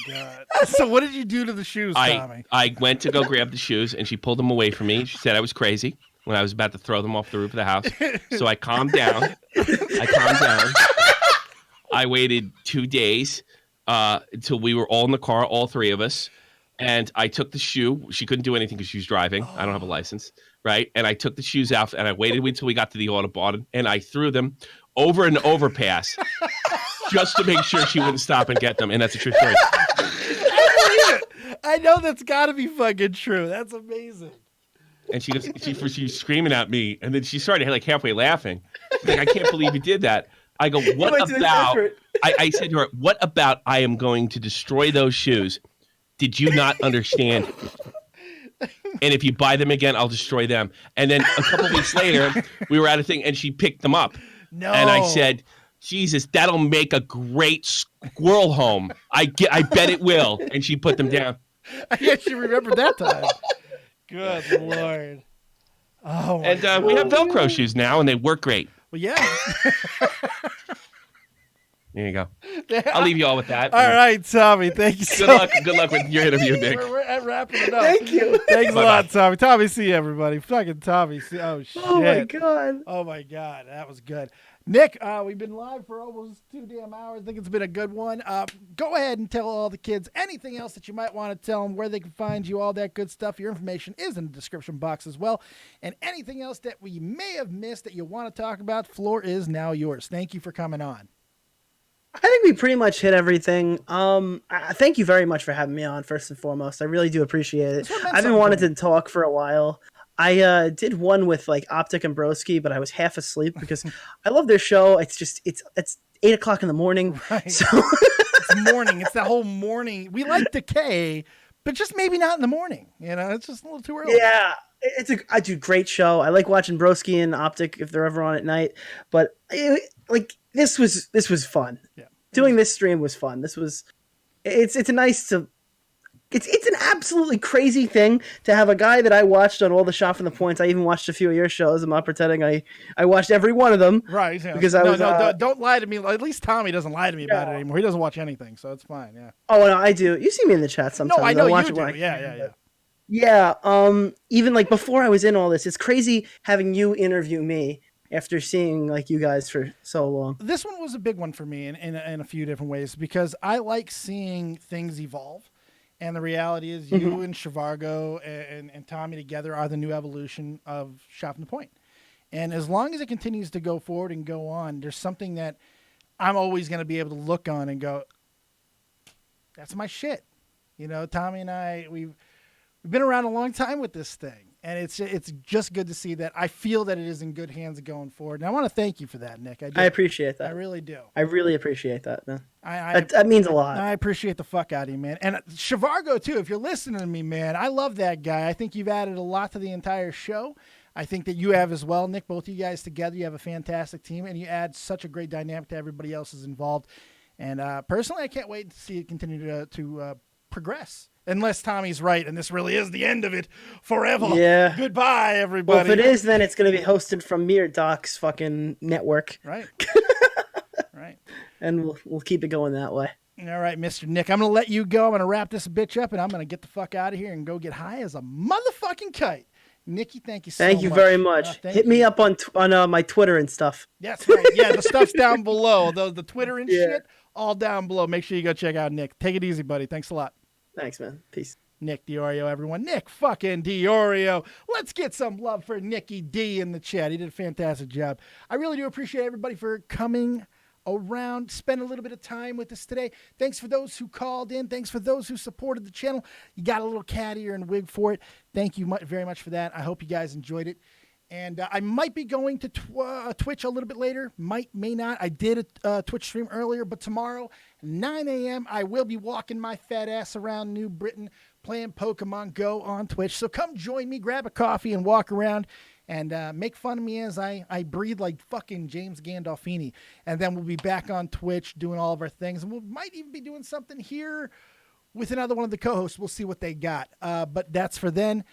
God. So what did you do to the shoes, Tommy? I went to go grab the shoes, and she pulled them away from me. She said I was crazy when I was about to throw them off the roof of the house. So I calmed down. I waited 2 days until we were all in the car, all three of us. And I took the shoe. She couldn't do anything because she was driving. I don't have a license, right? And I took the shoes out, and I waited until we got to the Autobahn, and I threw them over an overpass just to make sure she wouldn't stop and get them. And that's a true story. I know that's got to be fucking true. That's amazing. And she was screaming at me, and then she started like halfway laughing. She's like, I can't believe you did that. I go, what about? I said to her, what about I am going to destroy those shoes? Did you not understand? And if you buy them again, I'll destroy them. And then a couple weeks later, we were at a thing, and she picked them up. No. And I said, Jesus, that'll make a great squirrel home. I bet it will. And she put them down. I actually remember that time. Good Lord. Oh, and we have Velcro shoes now, and they work great. well, yeah. There you go. I'll leave you all with that. All right, Tommy. Thank you so much. Good luck with your interview, Nick. We're wrapping it up. Thank you. Thanks a lot, Tommy. TommyC, everybody. Fucking TommyC. Oh, shit. Oh my God. Oh, my God. That was good. Nick, we've been live for almost 2 damn hours. I think it's been a good one. Go ahead and tell all the kids anything else that you might want to tell them, where they can find you, all that good stuff. Your information is in the description box as well. And anything else that we may have missed that you want to talk about, floor is now yours. Thank you for coming on. I think we pretty much hit everything. Thank you very much for having me on, first and foremost. I really do appreciate it. I've been wanting to talk for a while. I did one with like Optic and Broski, but I was half asleep because I love their show. It's 8:00 in the morning. Right. So It's morning. It's the whole morning. We like Decay, but just maybe not in the morning. You know, it's just a little too early. yeah, I do great show. I like watching Broski and Optic if they're ever on at night. But this was fun. Yeah. Doing this stream was fun. It's an absolutely crazy thing to have a guy that I watched on all the Shot from the Points. I even watched a few of your shows. I'm not pretending I watched every one of them. Right. Yeah. Because don't lie to me. At least Tommy doesn't lie to me about it anymore. He doesn't watch anything, so it's fine. Yeah. Oh no, I do. You see me in the chat sometimes. No, I know watch you it do. when I Yeah. can, Yeah. Even like before I was in all this, it's crazy having you interview me after seeing like you guys for so long. This one was a big one for me in a few different ways because I like seeing things evolve. And the reality is you and Shivargo and Tommy together are the new evolution of Shot from the Point. And as long as it continues to go forward and go on, there's something that I'm always going to be able to look on and go, that's my shit. You know, Tommy and I, we've been around a long time with this thing. And it's just good to see that. I feel that it is in good hands going forward. And I want to thank you for that, Nick. I appreciate that. I really do. I really appreciate that, man. That means a lot. I appreciate the fuck out of you, man. And Shivargo, too, if you're listening to me, man, I love that guy. I think you've added a lot to the entire show. I think that you have as well, Nick. Both of you guys together, you have a fantastic team, and you add such a great dynamic to everybody else is involved. And personally, I can't wait to see it continue to progress. Unless Tommy's right, and this really is the end of it forever. Yeah. Goodbye, everybody. Well, if it is, then it's going to be hosted from Doc's fucking network. Right. Right. And we'll keep it going that way. All right, Mr. Nick, I'm going to let you go. I'm going to wrap this bitch up, and I'm going to get the fuck out of here and go get high as a motherfucking kite. Nikki, thank you so much. Thank you very much. Hit me up on my Twitter and stuff. That's right. Yeah, the stuff's down below. The Twitter and shit, all down below. Make sure you go check out Nick. Take it easy, buddy. Thanks a lot. Thanks, man. Peace. Nick DiIorio, everyone. Nick fucking DiIorio. Let's get some love for Nicky D in the chat. He did a fantastic job. I really do appreciate everybody for coming around, spend a little bit of time with us today. Thanks for those who called in. Thanks for those who supported the channel. You got a little cat ear and wig for it. Thank you very much for that. I hope you guys enjoyed it. And I might be going to Twitch a little bit later. May not. I did a Twitch stream earlier, but tomorrow, 9 a.m., I will be walking my fat ass around New Britain playing Pokemon Go on Twitch. So come join me, grab a coffee, and walk around and make fun of me as I breathe like fucking James Gandolfini. And then we'll be back on Twitch doing all of our things. And we might even be doing something here with another one of the co-hosts. We'll see what they got. But that's for then.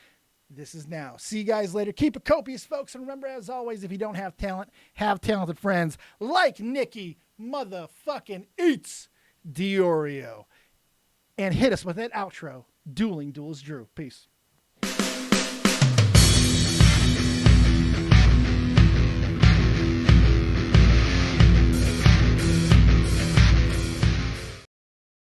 This is now. See you guys later. Keep it copious, folks. And remember, as always, if you don't have talent, have talented friends like Nikki motherfucking Eats DiIorio. And hit us with that outro. Dueling Duels Drew. Peace.